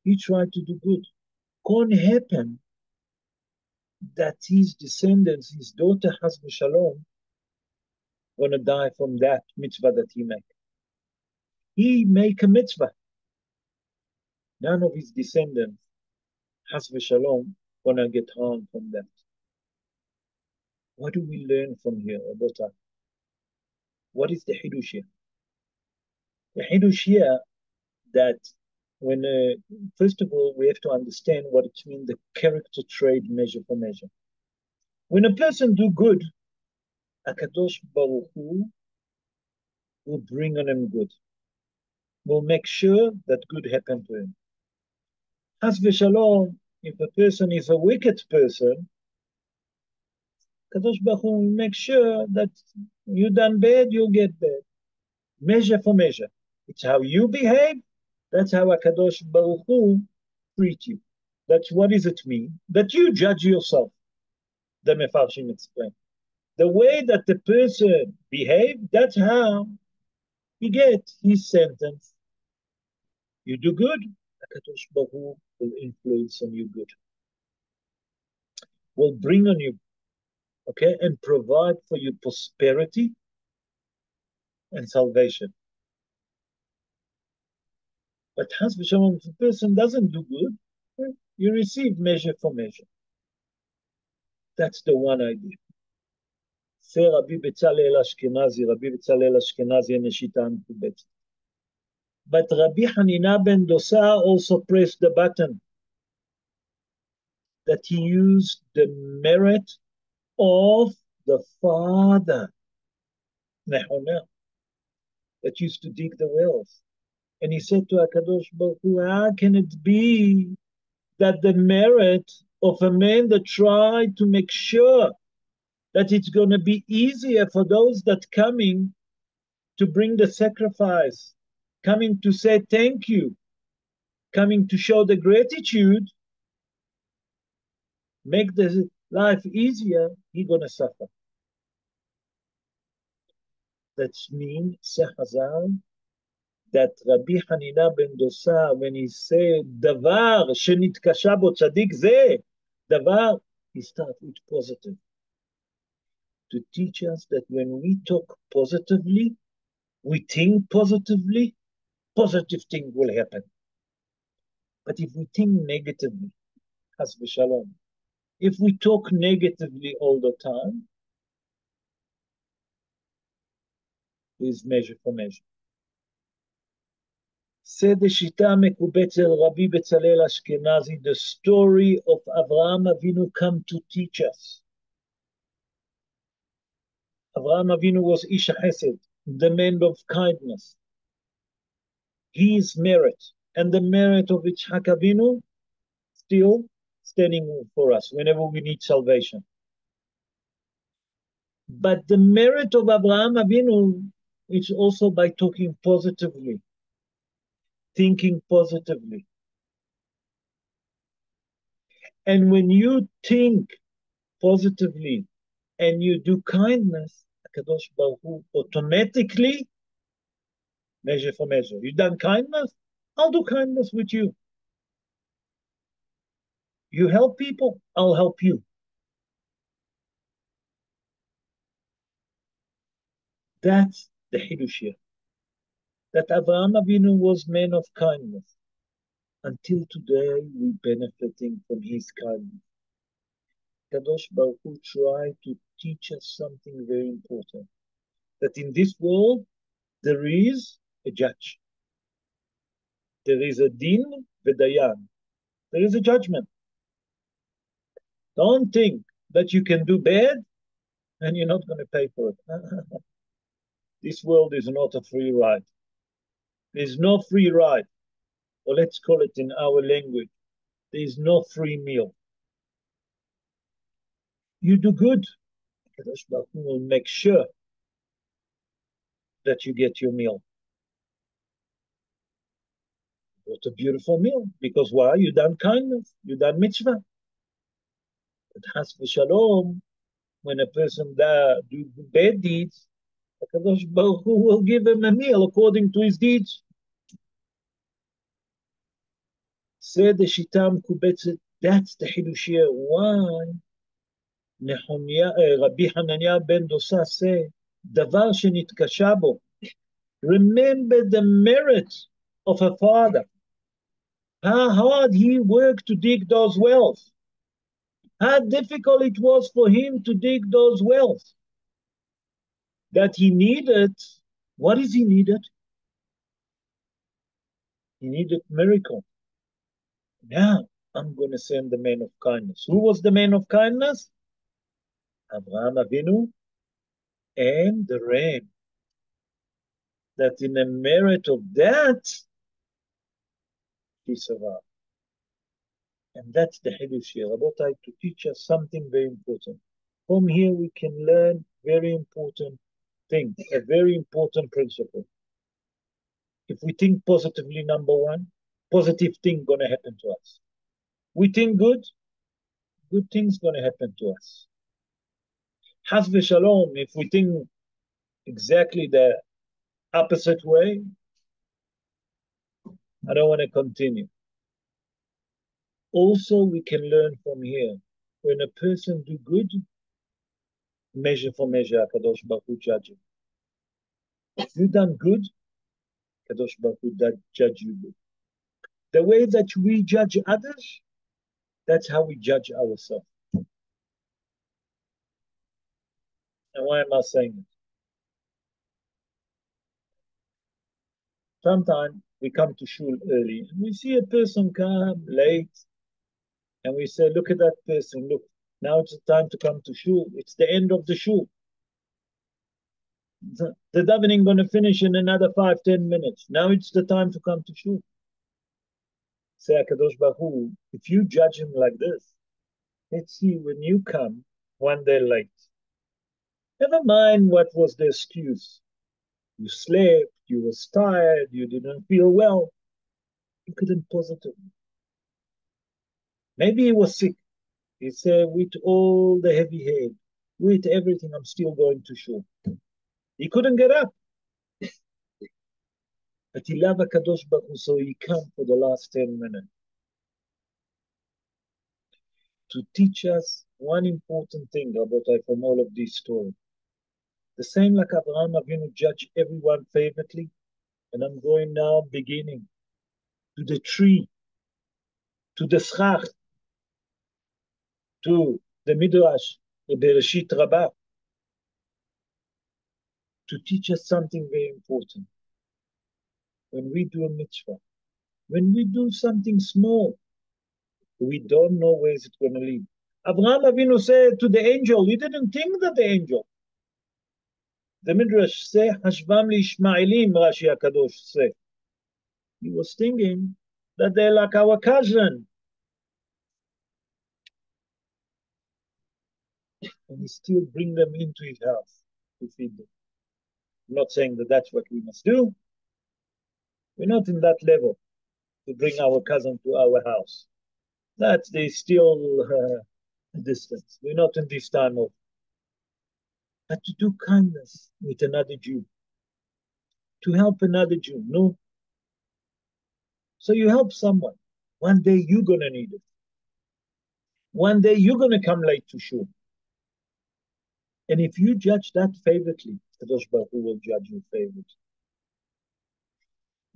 He tried to do good. Can't happen that his descendants, his daughter Chas v'Shalom, gonna die from that mitzvah that he made. He make a mitzvah. None of his descendants, Chas v'Shalom, gonna get harmed from that. What do we learn from here, Rabota? What is the Hidush here? The Hidush here that when, first of all, we have to understand what it means, the character trait measure for measure. When a person do good, HaKadosh Baruch Hu will bring on him good. Will make sure that good happen to him. Chas v'Shalom, if a person is a wicked person, HaKadosh Baruch Hu will make sure that you done bad, you'll get bad. Measure for measure. It's how you behave. That's how HaKadosh Baruch Hu treat you. That's what does it mean? That you judge yourself. The Mefarshim explain. The way that the person behaves, that's how he gets his sentence. You do good, HaKadosh Baruch Hu will influence on you good. Will bring on you, okay, and provide for you prosperity and salvation. But Chas v'Shalom, if a person doesn't do good, you receive measure for measure. That's the one idea. Say Rabbi Betzalel Ashkenazi and Neshita Mekubetz. But Rabbi Hanina ben Dosa also pressed the button that he used the merit of the father, Nehonah, that used to dig the wells. And he said to HaKadosh Baruch Hu, how can it be that the merit of a man that tried to make sure that it's going to be easier for those that coming to bring the sacrifice, coming to say thank you, coming to show the gratitude, make the life easier, he's going to suffer. That means, say Hazal, that Rabbi Hanina ben Dosa, when he said, Davar shenitkasha bo tzadik ze, Davar, he starts with positive. To teach us that when we talk positively, we think positively, positive thing will happen. But if we think negatively, Chas v'Shalom, if we talk negatively all the time, is measure for measure. Said the Shita Mekubetzel Rabbi Betzalel Ashkenazi, the story of Avraham Avinu come to teach us. Avraham Avinu was Ish Chesed, the man of kindness. His merit and the merit of Yitzhak Avinu still standing for us whenever we need salvation. But the merit of Avraham Avinu is also by talking positively, thinking positively. And when you think positively and you do kindness, HaKadosh Baruch Hu automatically, measure for measure. You done kindness? I'll do kindness with you. You help people, I'll help you. That's the Hidush here. That Avraham Avinu was man of kindness. Until today, we're benefiting from his kindness. Kadosh Baruch Hu tried to teach us something very important. That in this world, there is a judge. There is a din v'dayan. There is a judgment. Don't think that you can do bad and you're not going to pay for it. This world is not a free ride. There's no free ride. Or let's call it in our language, there is no free meal. You do good, Kadosh Baruch Hu will make sure that you get your meal. What a beautiful meal. Because why? You done kindness. You done mitzvah. But has v'shalom, when a person do bad deeds, HaKadosh Baruch Hu will give him a meal according to his deeds. Said the Shita Mekubetzet, that's the Hidushia. Why? Rabbi Hanania ben Dosa say, דבר שנתקשה בו. Remember the merit of a father. How hard he worked to dig those wells. How difficult it was for him to dig those wells. That he needed, what is he needed? He needed miracle. Now, I'm going to send the man of kindness. Who was the man of kindness? Abraham Avinu and the rain. That in the merit of that, he survived. And that's the Hidush here, Rabotai, to teach us something very important. From here, we can learn very important thing, a very important principle. If we think positively, number one, positive thing going to happen to us. We think good things going to happen to us. Has v'shalom, if we think exactly the opposite way, I don't want to continue. Also, we can learn from here, when a person do good, measure for measure, Kadosh Baruch Hu judge him. If you done good, Kadosh Baruch Hu judge you good. The way that we judge others, that's how we judge ourselves. And why am I saying it? Sometimes we come to shul early and we see a person come late and we say, look at that person, look, now it's time to come to shul. It's the end of the shul. The davening going to finish in another 5-10 minutes. Now it's the time to come to shul. Say, HaKadosh Baruch Hu, if you judge him like this, let's see when you come one day late. Never mind what was the excuse. You slept, you was tired, you didn't feel well. Look at him positively. Maybe he was sick. He said, with all the heavy head, with everything, I'm still going to shul. He couldn't get up. But he loved HaKadosh Baruch Hu, so he came for the last 10 minutes. To teach us one important thing, Rabotai, from all of this story. The same like Abraham Avinu judge everyone favorably, and I'm going now beginning to the tree, to the schach, to the Midrash, the Bereshit Rabbah, to teach us something very important. When we do a mitzvah, when we do something small, we don't know where it's going to lead. Abraham Avinu said to the angel, he didn't think that the angel. The Midrash say, Hashvam li Ishmaelim, Rashi HaKadosh say. He was thinking that they're like our cousin. And he still bring them into his house to feed them. I'm not saying that that's what we must do. We're not in that level to bring our cousin to our house. That's the still distance. We're not in this time of. But to do kindness with another Jew, to help another Jew, no. So you help someone. One day you're gonna need it. One day you're gonna come late to shul. And if you judge that favorably, Kadosh Baruch Hu will judge you favorably.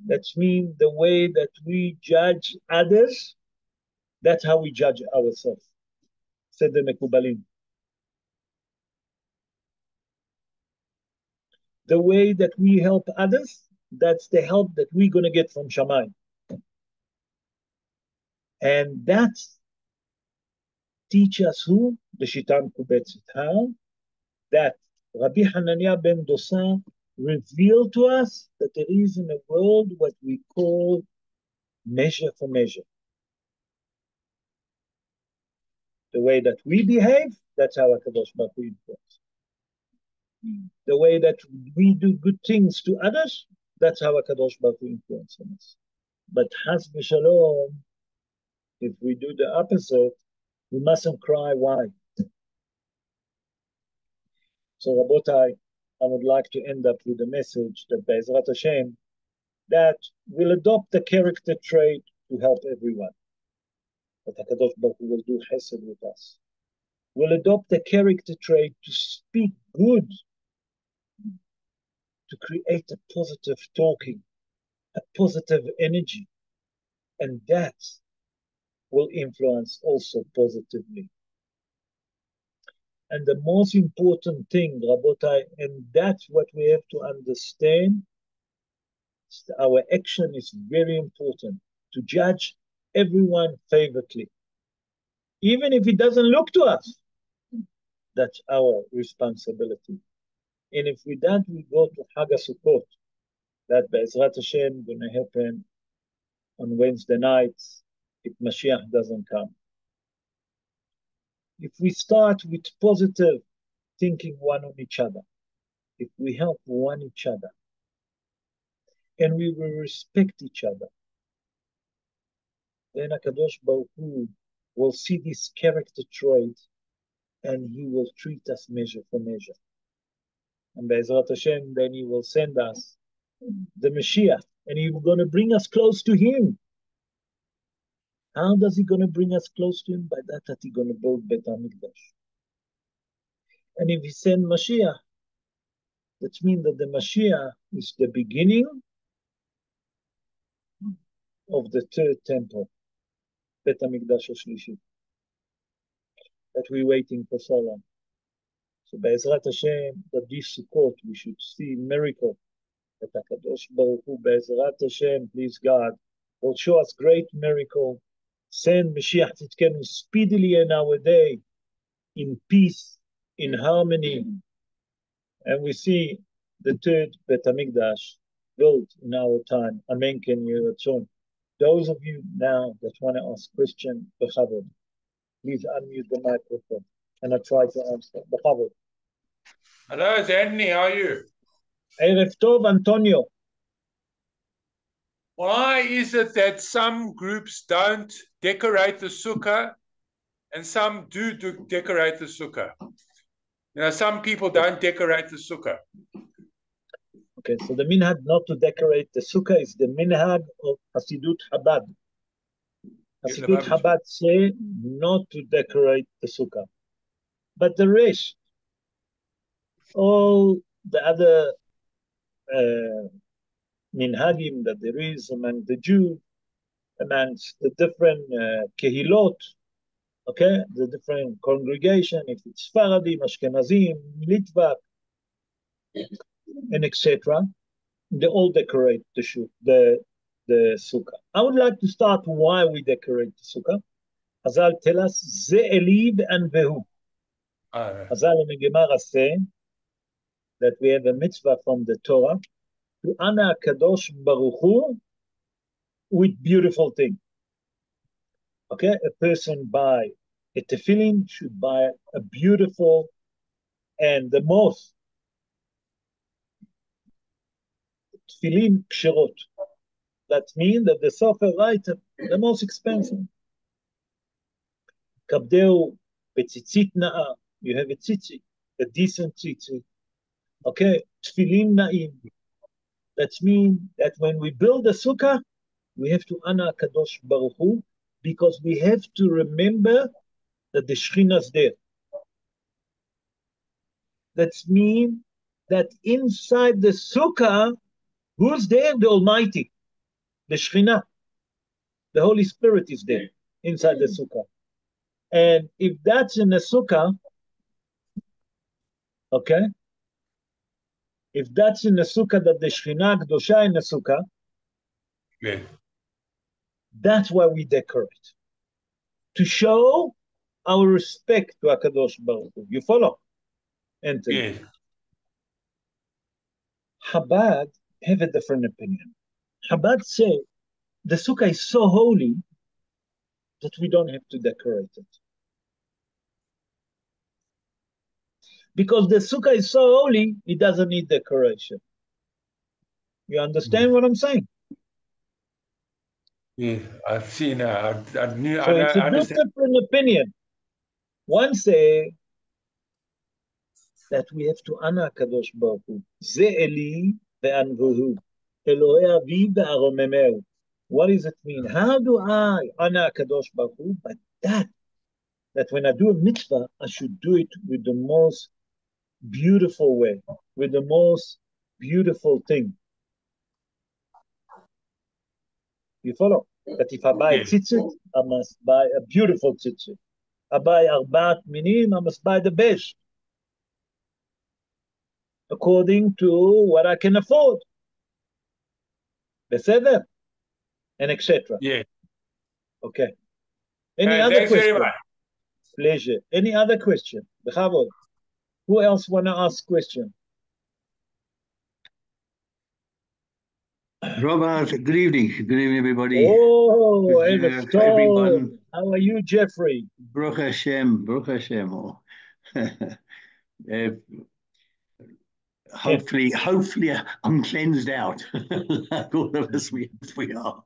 That means the way that we judge others, that's how we judge ourselves. Said the Mekubalim. The way that we help others, that's the help that we're going to get from Shammai. And that teach us who? The Shita Mekubetzet. How? That Rabbi Hanania ben Dosa revealed to us that there is in the world what we call measure for measure. The way that we behave, that's how HaKadosh Baruch Hu influences. the way that we do good things to others, that's how HaKadosh Baruch Hu influences us. But Has v'shalom, if we do the opposite, we mustn't cry. Why? So, Rabotai, I would like to end up with a message that Be'ezrat Hashem, that we'll adopt the character trait to help everyone. That HaKadosh Baruch Hu will do chesed with us. We'll adopt the character trait to speak good, to create a positive talking, a positive energy, and that will influence also positively. And the most important thing, Rabotai, and that's what we have to understand, our action is very important, to judge everyone favorably. Even if it doesn't look to us, that's our responsibility. And if with that we go to Chag Sukkot, that Be'ezrat Hashem going to happen on Wednesday nights if Mashiach doesn't come. If we start with positive thinking one on each other, if we help one each other, and we will respect each other, then HaKadosh Baruch Hu will see this character trait and he will treat us measure for measure. And Be'ezrat Hashem, then he will send us the Mashiach, and he's going to bring us close to him. How does he going to bring us close to him? By that he's going to build Bet HaMikdash. And if he send Mashiach, that means that the Mashiach is the beginning of the third temple, Bet HaMikdash HaShlishi, that we're waiting for so long. So Be'ezrat Hashem, that this Sukkot, we should see miracle. That HaKadosh Baruch Hu, Be'ezrat Hashem, please God, will show us great miracle. Send Mashiach Tzidkenu speedily in our day, in peace, in harmony. And we see the third Bet HaMikdash built in our time. Amen ken yeh ratzon. Those of you now that want to ask Christian, Bechavod, please unmute the microphone and I try to answer. Bechavod. Hello, it's Anthony. How are you? Erev Tov, Antonio. Why is it that some groups don't decorate the sukkah and some do decorate the sukkah? You know, some people don't decorate the sukkah. Okay, so the minhag not to decorate the sukkah is the minhag of Hasidut Chabad. Hasidut Chabad say not to decorate the sukkah. But the rest, all the other minhagim that there is among the Jews, amongst the different kehilot, okay, the different congregation, if it's Faradim, Ashkenazim, Litvak, and etc., they all decorate the sukkah. I would like to start why we decorate the sukkah. Hazal tell us, Ze Eli and Vehu. Hazal in the Gemara say that we have a mitzvah from the Torah to honor Kadosh Baruch Hu with beautiful things. Okay, a person buy a tefillin should buy a beautiful and the most tefillin ksherot. That means that the sofer item, the most expensive. Kabdeu betzitzit na'a, you have a tzitzit, a decent tzitzit. Okay, tefillin na'im. That means that when we build a sukkah, we have to honor Kadosh Baruch Hu, because we have to remember that the Shekhinah is there. That means that inside the sukkah, who's there? The Almighty, the Shekhinah. The Holy Spirit is there inside the sukkah. And if that's in the sukkah, okay, if that's in the sukkah, that the Shekhinah Kdosha in the sukkah, yeah, that's why we decorate. To show our respect to HaKadosh Baruch Hu. You follow? Anthony. yeah. Chabad have a different opinion. Chabad say the sukkah is so holy that we don't have to decorate it. Because the sukkah is so holy, it doesn't need decoration. You understand what I'm saying? Yeah, I see now. I knew. So it's a I understand. different opinion. One say that we have to honor Kadosh Baruch Hu. Ze Eli ve'anvuhu. Elohei aviv ve'aromemeu. What does it mean? How do I honor Kadosh Baruch Hu? But that when I do a mitzvah, I should do it with the most beautiful way, with the most beautiful thing. You follow? That if I buy a Yes. tzitzit, I must buy a beautiful tzitzit. I buy arbaat minim, I must buy the best, according to what I can afford. בסדר? And etc. Yeah. Okay. Any other Thanks very question? much. Pleasure. Any other question? בכבוד. Who else want to ask question? Robert, good evening. Good evening, everybody. Oh, Erev Tov. Everyone, How are you, Jeffrey? Baruch Hashem, Baruch Hashem. Uh, hopefully, I'm cleansed out. Like all of us, we are.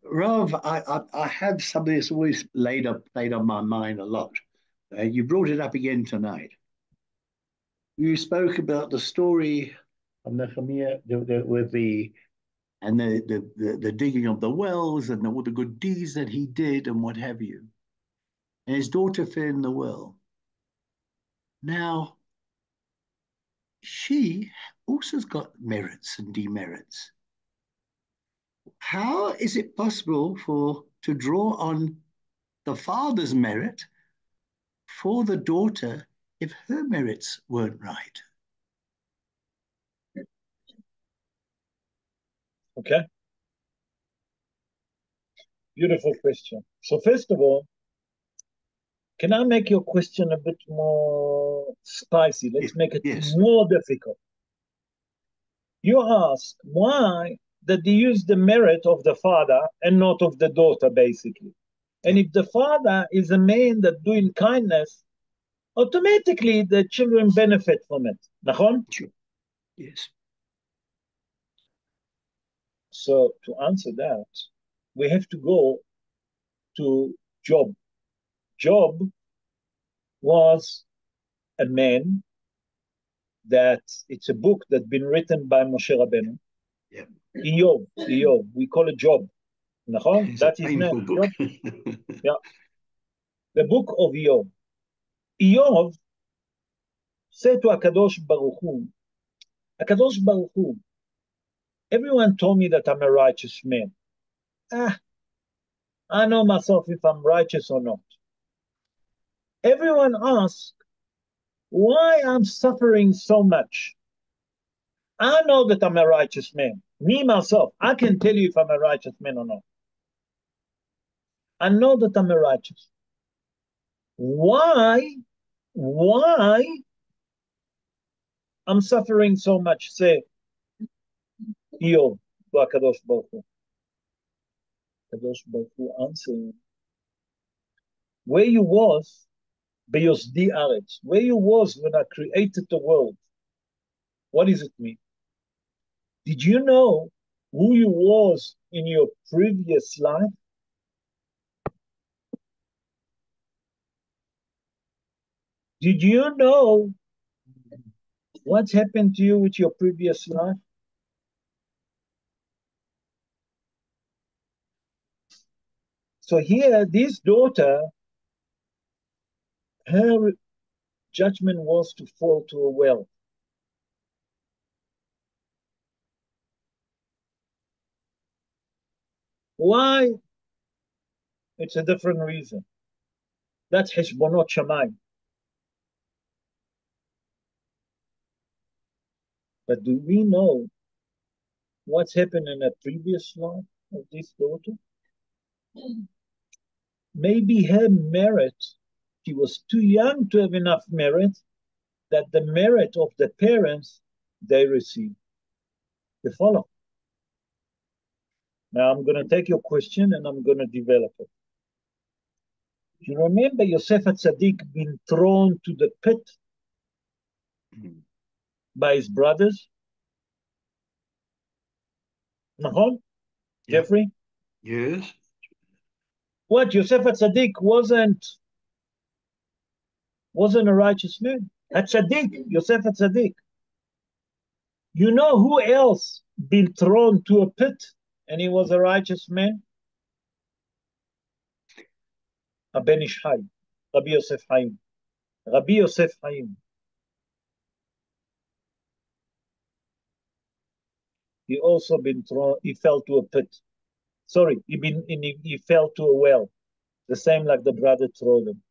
Rav, I have something that's always played on my mind a lot. You brought it up again tonight. You spoke about the story of Nehemiah with the digging of the wells and all the good deeds that he did and what have you. And his daughter fell in the well. Now, she also has got merits and demerits. How is it possible to draw on the father's merit for the daughter if her merits weren't right? Okay. Beautiful question. So first of all, can I make your question a bit more spicy? Let's make it Yes. more difficult. You ask why did they use the merit of the father and not of the daughter, basically? And if the father is a man that doing kindness, automatically the children benefit from it. Nachon? Sure. Yes. So to answer that, we have to go to Job. Job was a man that it's a book that's been written by Moshe Rabbeinu. Yeah. Eov. We call it Job. It's That a is painful name. book. Yeah. The book of Eov. Eov said to Akadosh Baruch Hu, Akadosh Baruch Hu, everyone told me that I'm a righteous man. I know myself if I'm righteous or not. Everyone asks why I'm suffering so much. I know that I'm a righteous man. Me, myself, I can tell you if I'm a righteous man or not. I know that I'm a righteous. Why I'm suffering so much? Say, Eov, to HaKadosh Baruch Hu. HaKadosh Baruch Hu answering, where you was, Beyosdi Aretz, where you was when I created the world, what does it mean? Did you know who you was in your previous life? Did you know what's happened to you with your previous life? So here, this daughter, her judgment was to fall to a well. Why? It's a different reason. That's Heshbonot Shamayim. But do we know what's happened in a previous life of this daughter? Maybe her merit, she was too young to have enough merit, that the merit of the parents they received. You follow? Now I'm going to take your question and I'm going to develop it. You remember Yosef HaTzadik being thrown to the pit by his brothers. Nahon? Yeah. Jeffrey? Yes. What? Yosef HaTzadik wasn't a righteous man. HaTzadik, Yosef HaTzadik. You know who else been thrown to a pit and he was a righteous man? Ben Ish Chai, Rabbi Yosef Chaim. Rabbi Yosef Chaim. He also been thrown, he fell to a pit. Sorry, he fell to a well. The same like the brother threw him.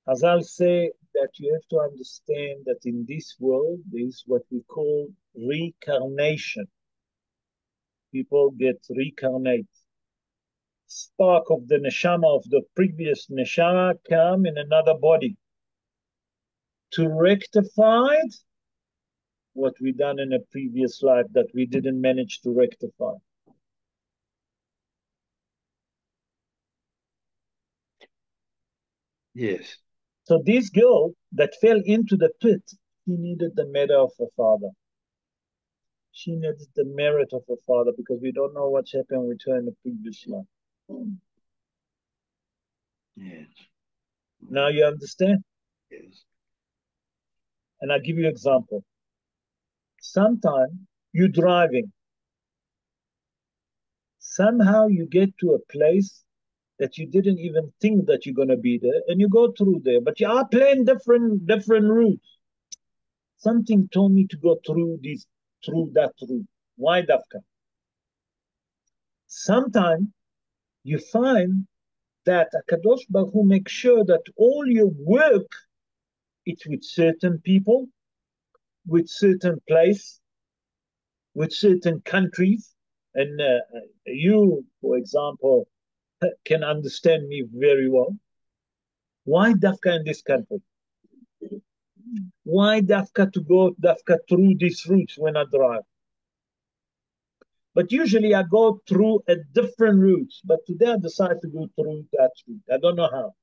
Hazal say that you have to understand that in this world, there is what we call reincarnation. People get reincarnate. Spark of the neshama of the previous neshama come in another body to rectify what we done in a previous life that we didn't manage to rectify. Yes. So this girl that fell into the pit, she needed the merit of her father. She needed the merit of her father because we don't know what's happened with her in the previous life. Yes. Now you understand? Yes. And I'll give you an example. Sometimes you're driving. Somehow you get to a place that you didn't even think that you're going to be there, and you go through there, but you are playing different routes. Something told me to go through that route. Why Dafka? Sometimes you find that Akadosh Baruch Hu makes sure that all your work it's with certain people, with certain place, with certain countries, and you, for example, can understand me very well. Why Dafka in this country? Why Dafka to go Dafka through these routes when I drive? But usually I go through a different routes. But today I decided to go through that route. I don't know how.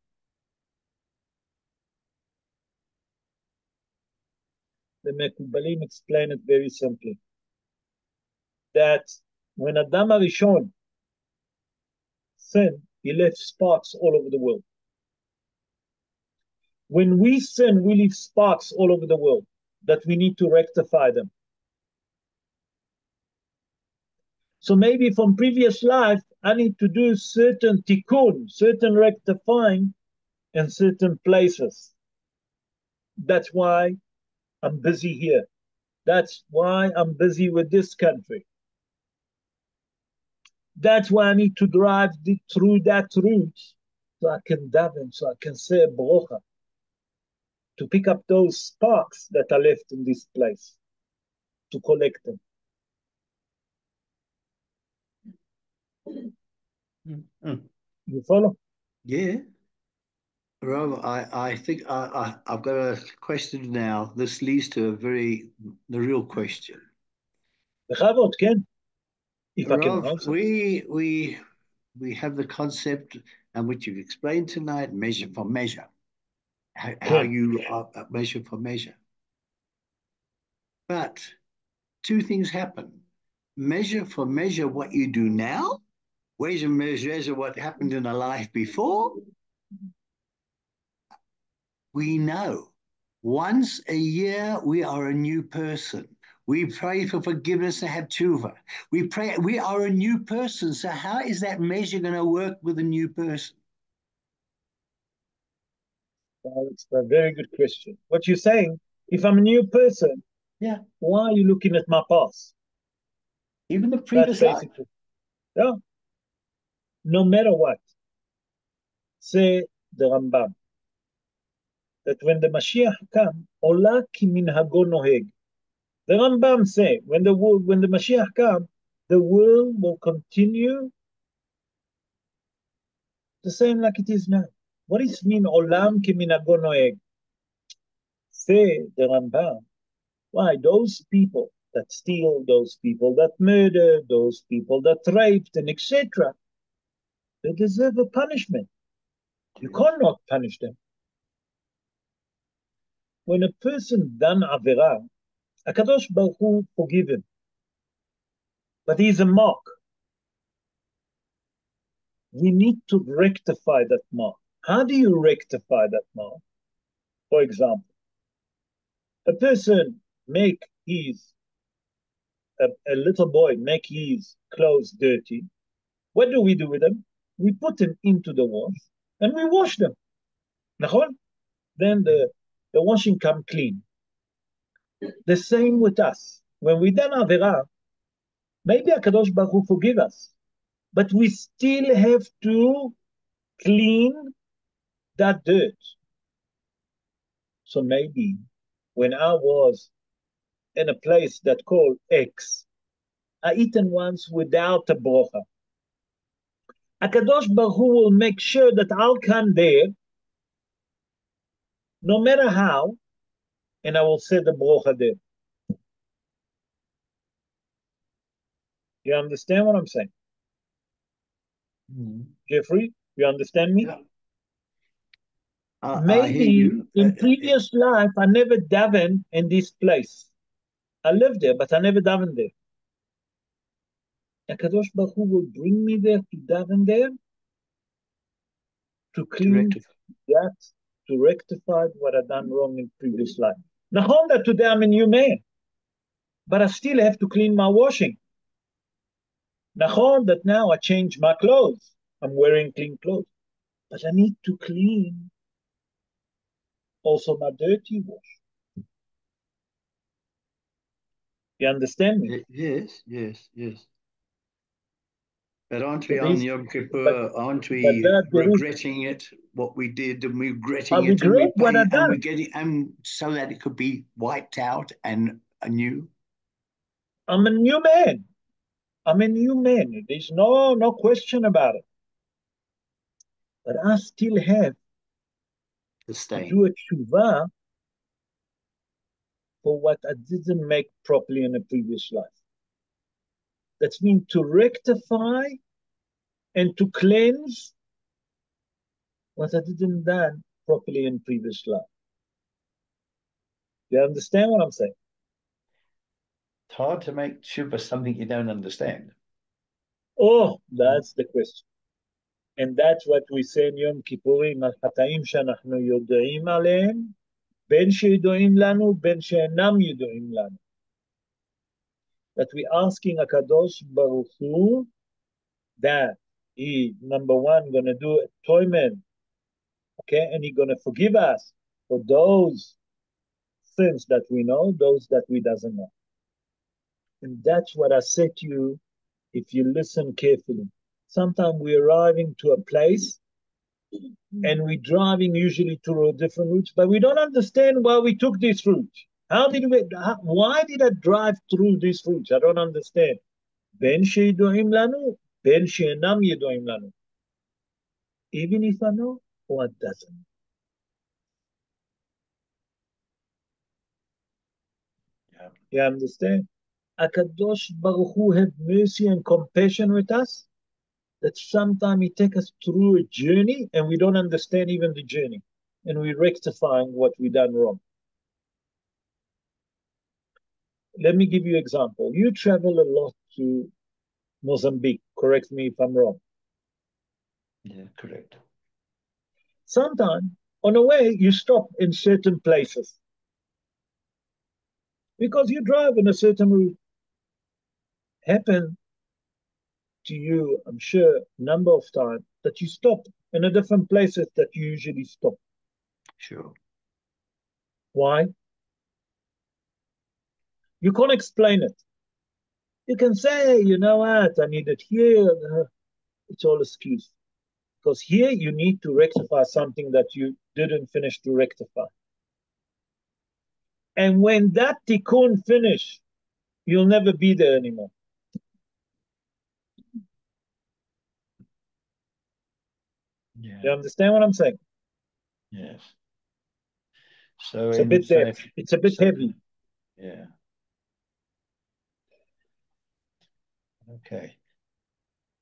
The Mekubalim explain it very simply. That when Adam Arishon sinned, he left sparks all over the world. When we sin, we leave sparks all over the world that we need to rectify them. So maybe from previous life, I need to do certain tikkun, certain rectifying in certain places. That's why I'm busy here. That's why I'm busy with this country. That's why I need to drive through that route so I can daven, so I can say a brocha, to pick up those sparks that are left in this place, to collect them. Mm-hmm. You follow? Yeah. Rob, I think I've got a question now. This leads to the real question. Bechavot, Ken, if I can Rob, answer. we have the concept and which you've explained tonight, measure for measure. How you measure for measure. But two things happen. Measure for measure what you do now, measure what happened in a life before. We know once a year we are a new person. We pray for forgiveness and have tshuva. We pray we are a new person. So how is that measure going to work with a new person? Well, it's a very good question. What you're saying, if I'm a new person, yeah, why are you looking at my past? Even the previous life. Yeah. No matter what, say the Rambam, that when the Mashiach come, Ola ki minhago noheg. The Rambam say, when the Mashiach come, the world will continue the same like it is now. What does it mean, Olam ki minhago noheg? Say the Rambam, why those people that steal, those people that murder, those people that raped, and etc., they deserve a punishment. You cannot punish them. when a person done avera, HaKadosh Baruch Hu forgive him, but he's a mark. We need to rectify that mark. How do you rectify that mark? For example, a person make a little boy make his clothes dirty. What do we do with them? We put them into the wash and we wash them. Then the washing come clean. The same with us. When we done avera, maybe HaKadosh Baruch Hu forgive us, but we still have to clean that dirt. So maybe when I was in a place that called X, I eaten once without a brocha. HaKadosh Baruch Hu will make sure that I'll come there, no matter how, and I will say the brocha there. You understand what I'm saying? Jeffrey, you understand me? Yeah. I hear Maybe you. in previous life, I never davened in this place. I lived there, but I never davened there. HaKadosh Baruch Hu will bring me there to daven there, to clean that, to rectify what I done wrong in previous life. Now, that today I'm a new man, but I still have to clean my washing. Now that now I change my clothes, I'm wearing clean clothes, but I need to clean also my dirty wash. You understand me? Yes, yes, yes. But aren't So we on this, Yom but Kippur? Aren't but we that there is, regretting it, what we did, and I regretting it, and we regret what I pay, and we're done. getting, and so that it could be wiped out and anew? I'm a new man. I'm a new man. There's no question about it. But I still have The to stain. do a tshuva for what I didn't make properly in a previous life. That's mean to rectify and to cleanse what I didn't done properly in previous life. You understand what I'm saying? It's hard to make tshuva something you don't understand. Oh, that's the question. And that's what we say in Yom Kippurim, על חטאים שאנחנו יודעים עליהם, בין שידועים לנו, בין שאינם ידועים לנו. That we asking HaKadosh Baruch Hu that he, number one, going to do atonement, okay, and he's going to forgive us for those sins that we know, those that we doesn't know. And that's what I said to you if you listen carefully. Sometimes we're arriving to a place and we're driving usually through different routes, but we don't understand why we took this route. Why did I drive through this route? I don't understand. בין שידועים לנו, בין שאינם ידועים לנו. Even if I know or I doesn't. Yeah. You understand? HaKadosh Baruch Hu have mercy and compassion with us, that sometimes he take us through a journey and we don't understand even the journey. And we're rectifying what we done wrong. Let me give you an example. You travel a lot to Mozambique. Correct me if I'm wrong. Yeah, correct. Sometimes on the way, you stop in certain places because you drive in a certain route. Happen to you, I'm sure, number of times that you stop in a different places that you usually stop. Sure. Why? You can't explain it. You can say, you know what, I need it here. It's all excuse. Because here you need to rectify something that you didn't finish to rectify. And when that tikkun finish, you'll never be there anymore. Yeah. You understand what I'm saying? Yes. So It's a bit there. It's a bit heavy. Yeah. Okay.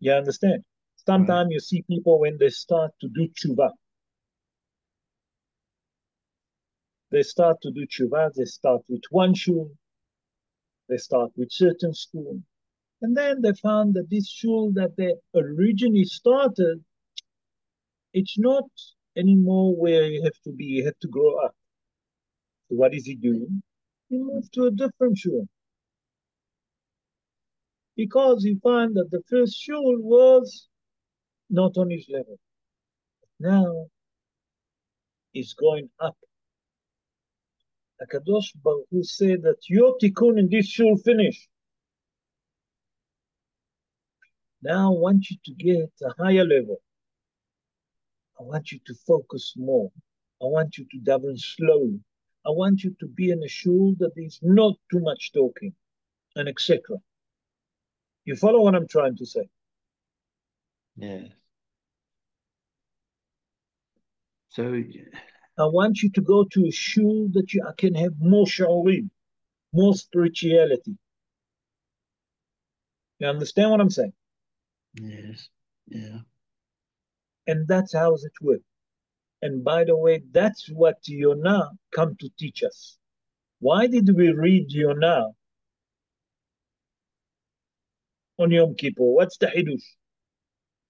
You understand? Sometimes you see people when they start to do tshuva. They start to do tshuva. They start with one shul. They start with certain school. And then they found that this shul that they originally started, it's not anymore where you have to be. You have to grow up. So what is he doing? He moved to a different shul. Because he found that the first shul was not on his level. Now he's going up. HaKadosh Baruch Hu said that your tikkun in this shul finished. Now I want you to get a higher level. I want you to focus more. I want you to daven slowly. I want you to be in a shul that is not too much talking, and etc. You follow what I'm trying to say? Yes. So, I want you to go to a shul that you can have more shaorim, more spirituality. You understand what I'm saying? yes, yeah. And that's how it works. And by the way, that's what Yonah come to teach us. Why did we read Yonah on Yom Kippur? What's the hidush?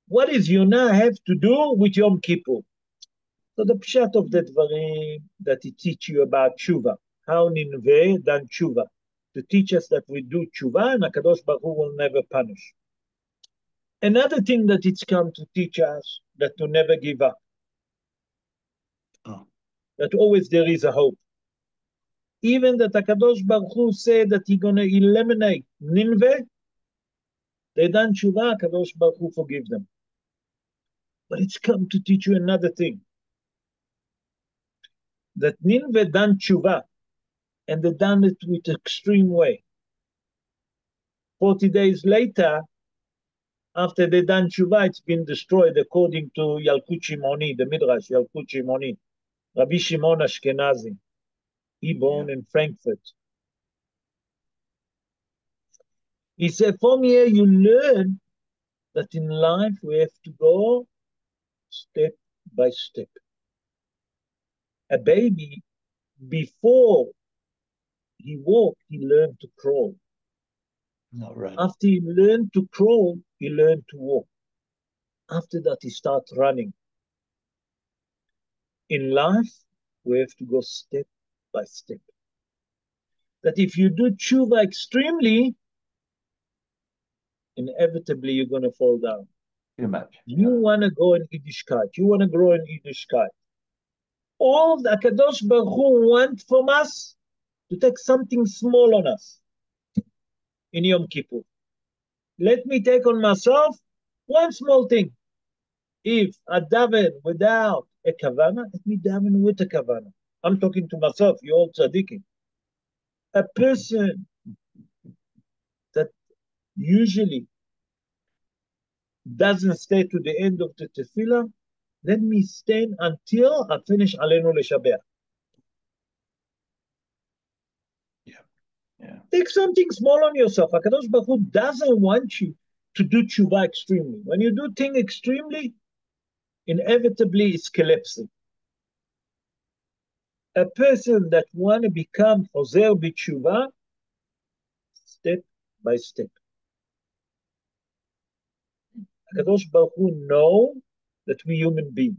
What does Yonah have to do with Yom Kippur? So the pshat of the dvarim that he teach you about tshuva, how Nineveh done tshuva, to teach us that we do tshuva and HaKadosh Baruch Hu will never punish. Another thing that it's come to teach us, that to never give up, that always there is a hope. Even that HaKadosh Baruch Hu said that he's going to eliminate Nineveh, they done tshuva, HaKadosh Baruch Hu forgive them. But it's come to teach you another thing, that Nineveh done tshuva, and they done it with extreme way. 40 days later, after they done tshuva, it's been destroyed according to Yalkut Shimoni, the Midrash, Yalkut Shimoni, Rabbi Shimon Ashkenazi. He born in Frankfurt. He said, from here you learn that in life we have to go step by step. A baby, before he walked, he learned to crawl. Not right. After he learned to crawl, he learned to walk. After that, he starts running. In life, we have to go step by step. That if you do tshuva extremely, inevitably you're going to fall down. Too much. You want to go in Yiddishkeit. You want to grow in Yiddishkeit. All the HaKadosh Baruch Hu wants from us to take something small on us in Yom Kippur. Let me take on myself one small thing. If I daven without a kavana, let me daven with a kavana. I'm talking to myself, you all tzaddikim. A person that usually doesn't stay to the end of the tefillah, let me stand until I finish Aleinu Leshabeach. Yeah. Take something small on yourself. HaKadosh Baruch Hu doesn't want you to do tshuva extremely. When you do things extremely, inevitably it's collapsing. A person that want to become Hozer b'tshuva, step by step. HaKadosh Baruch Hu know that we human beings.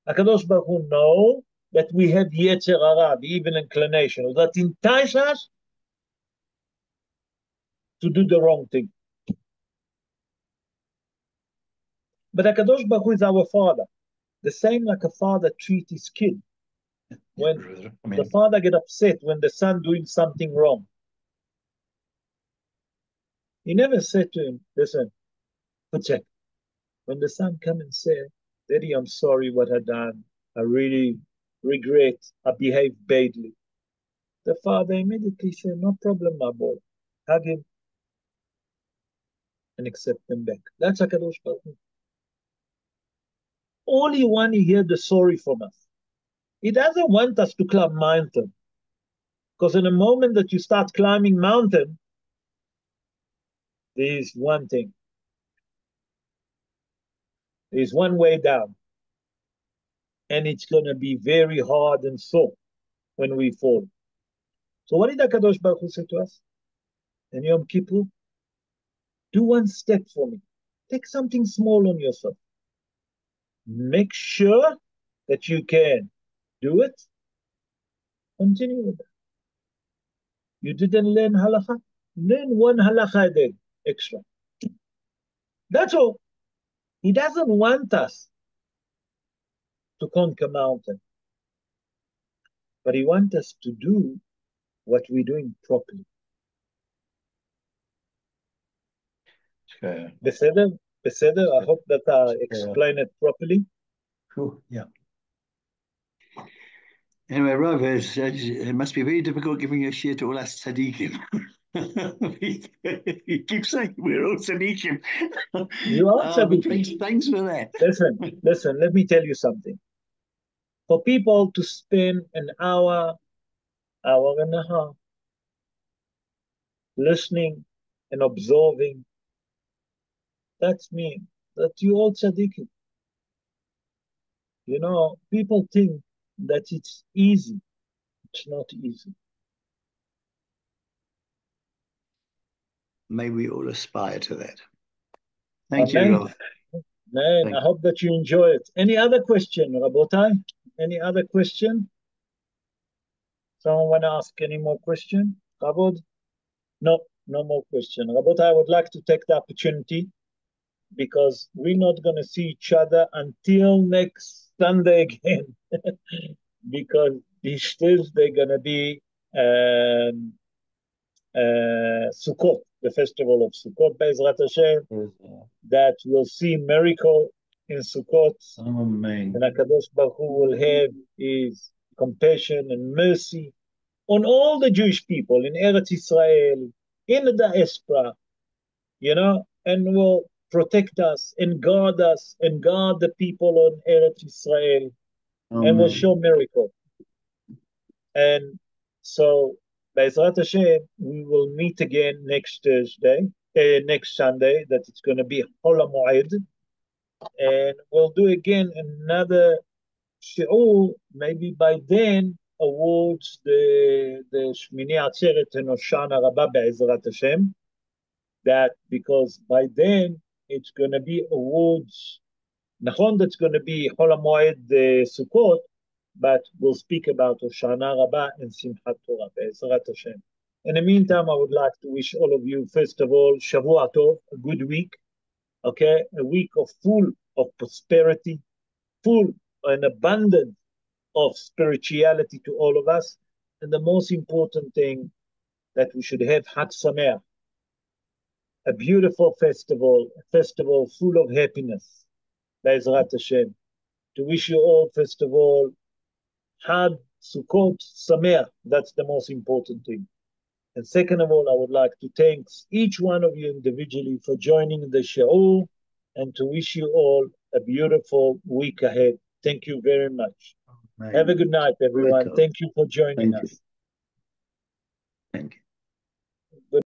HaKadosh Baruch Hu know that we have Yetzer Hara, the evil inclination, that entice us to do the wrong thing. But HaKadosh Baruch Hu is our father. The same like a father treats his kid. When the father get upset when the son doing something wrong, he never said to him, listen, check. When the son come and say, Daddy, I'm sorry what I done. I really regret. I behaved badly. The father immediately said, no problem, my boy. Hug him and accept him back. That's HaKadosh Baruch Hu. All he wants to hear the sorry from us. He doesn't want us to climb mountain. Because in the moment that you start climbing mountain, there is one thing. There is one way down. And it's going to be very hard and sore. when we fall. So what did HaKadosh Baruch Hu say to us? In Yom Kippur, do one step for me. Take something small on yourself. Make sure that you can do it. Continue with that. You didn't learn halacha? Learn one halacha a day extra. That's all. He doesn't want us to conquer mountain, but he wants us to do what we're doing properly. Sure. Beseder? I hope that I explain it properly. Cool. Yeah. Anyway, Rav, it must be very difficult giving a share to all us tzaddikim. You keep saying we're all tzaddikim. You are tzaddikim. Thanks for that. Listen, let me tell you something. For people to spend an hour and a half, listening and observing, that's me. That you all tzaddikim. You know, people think that it's easy. It's not easy. May we all aspire to that. Thank Amen. you, Rav. Man, I hope that you enjoy it. Any other question, Rabotai? Any other question? Someone want to ask any more question? Rabod? No more question. Rabotai, I would like to take the opportunity because we're not going to see each other until next Sunday again. Because this Thursday going to be Sukkot, the festival of Sukkot, Be'ezrat Hashem, that will see miracle in Sukkot. Amen. And HaKadosh Baruch Hu will have his compassion and mercy on all the Jewish people in Eretz Israel, in the diaspora, you know, and will protect us and guard the people on Eretz Israel, and will show miracle. And so, Be'ezrat Hashem, we will meet again next Sunday, that it's going to be Hol HaMoed, and we'll do again another shi'ur, maybe by then, awards the Shmini Atzeret and Hoshana Rabbah Be'ezrat Hashem, that because by then it's going to be awards, Nachon, that's going to be Hol HaMoed Sukkot, but we'll speak about Hoshana Rabbah and Simchat Torah, Be'ezrat Hashem. In the meantime, I would like to wish all of you, first of all, Shavua Tov, a good week, okay? A week full of prosperity, full and abundant of spirituality to all of us. And the most important thing, that we should have Chag Sameach, a beautiful festival, a festival full of happiness, Be'ezrat Hashem. To wish you all, first of all, Chag Sukkot Sameach, that's the most important thing. And second of all, I would like to thank each one of you individually for joining the shi'ur, and to wish you all a beautiful week ahead. Thank you very much. Have a good night, everyone. Thank you for joining us. Thank you.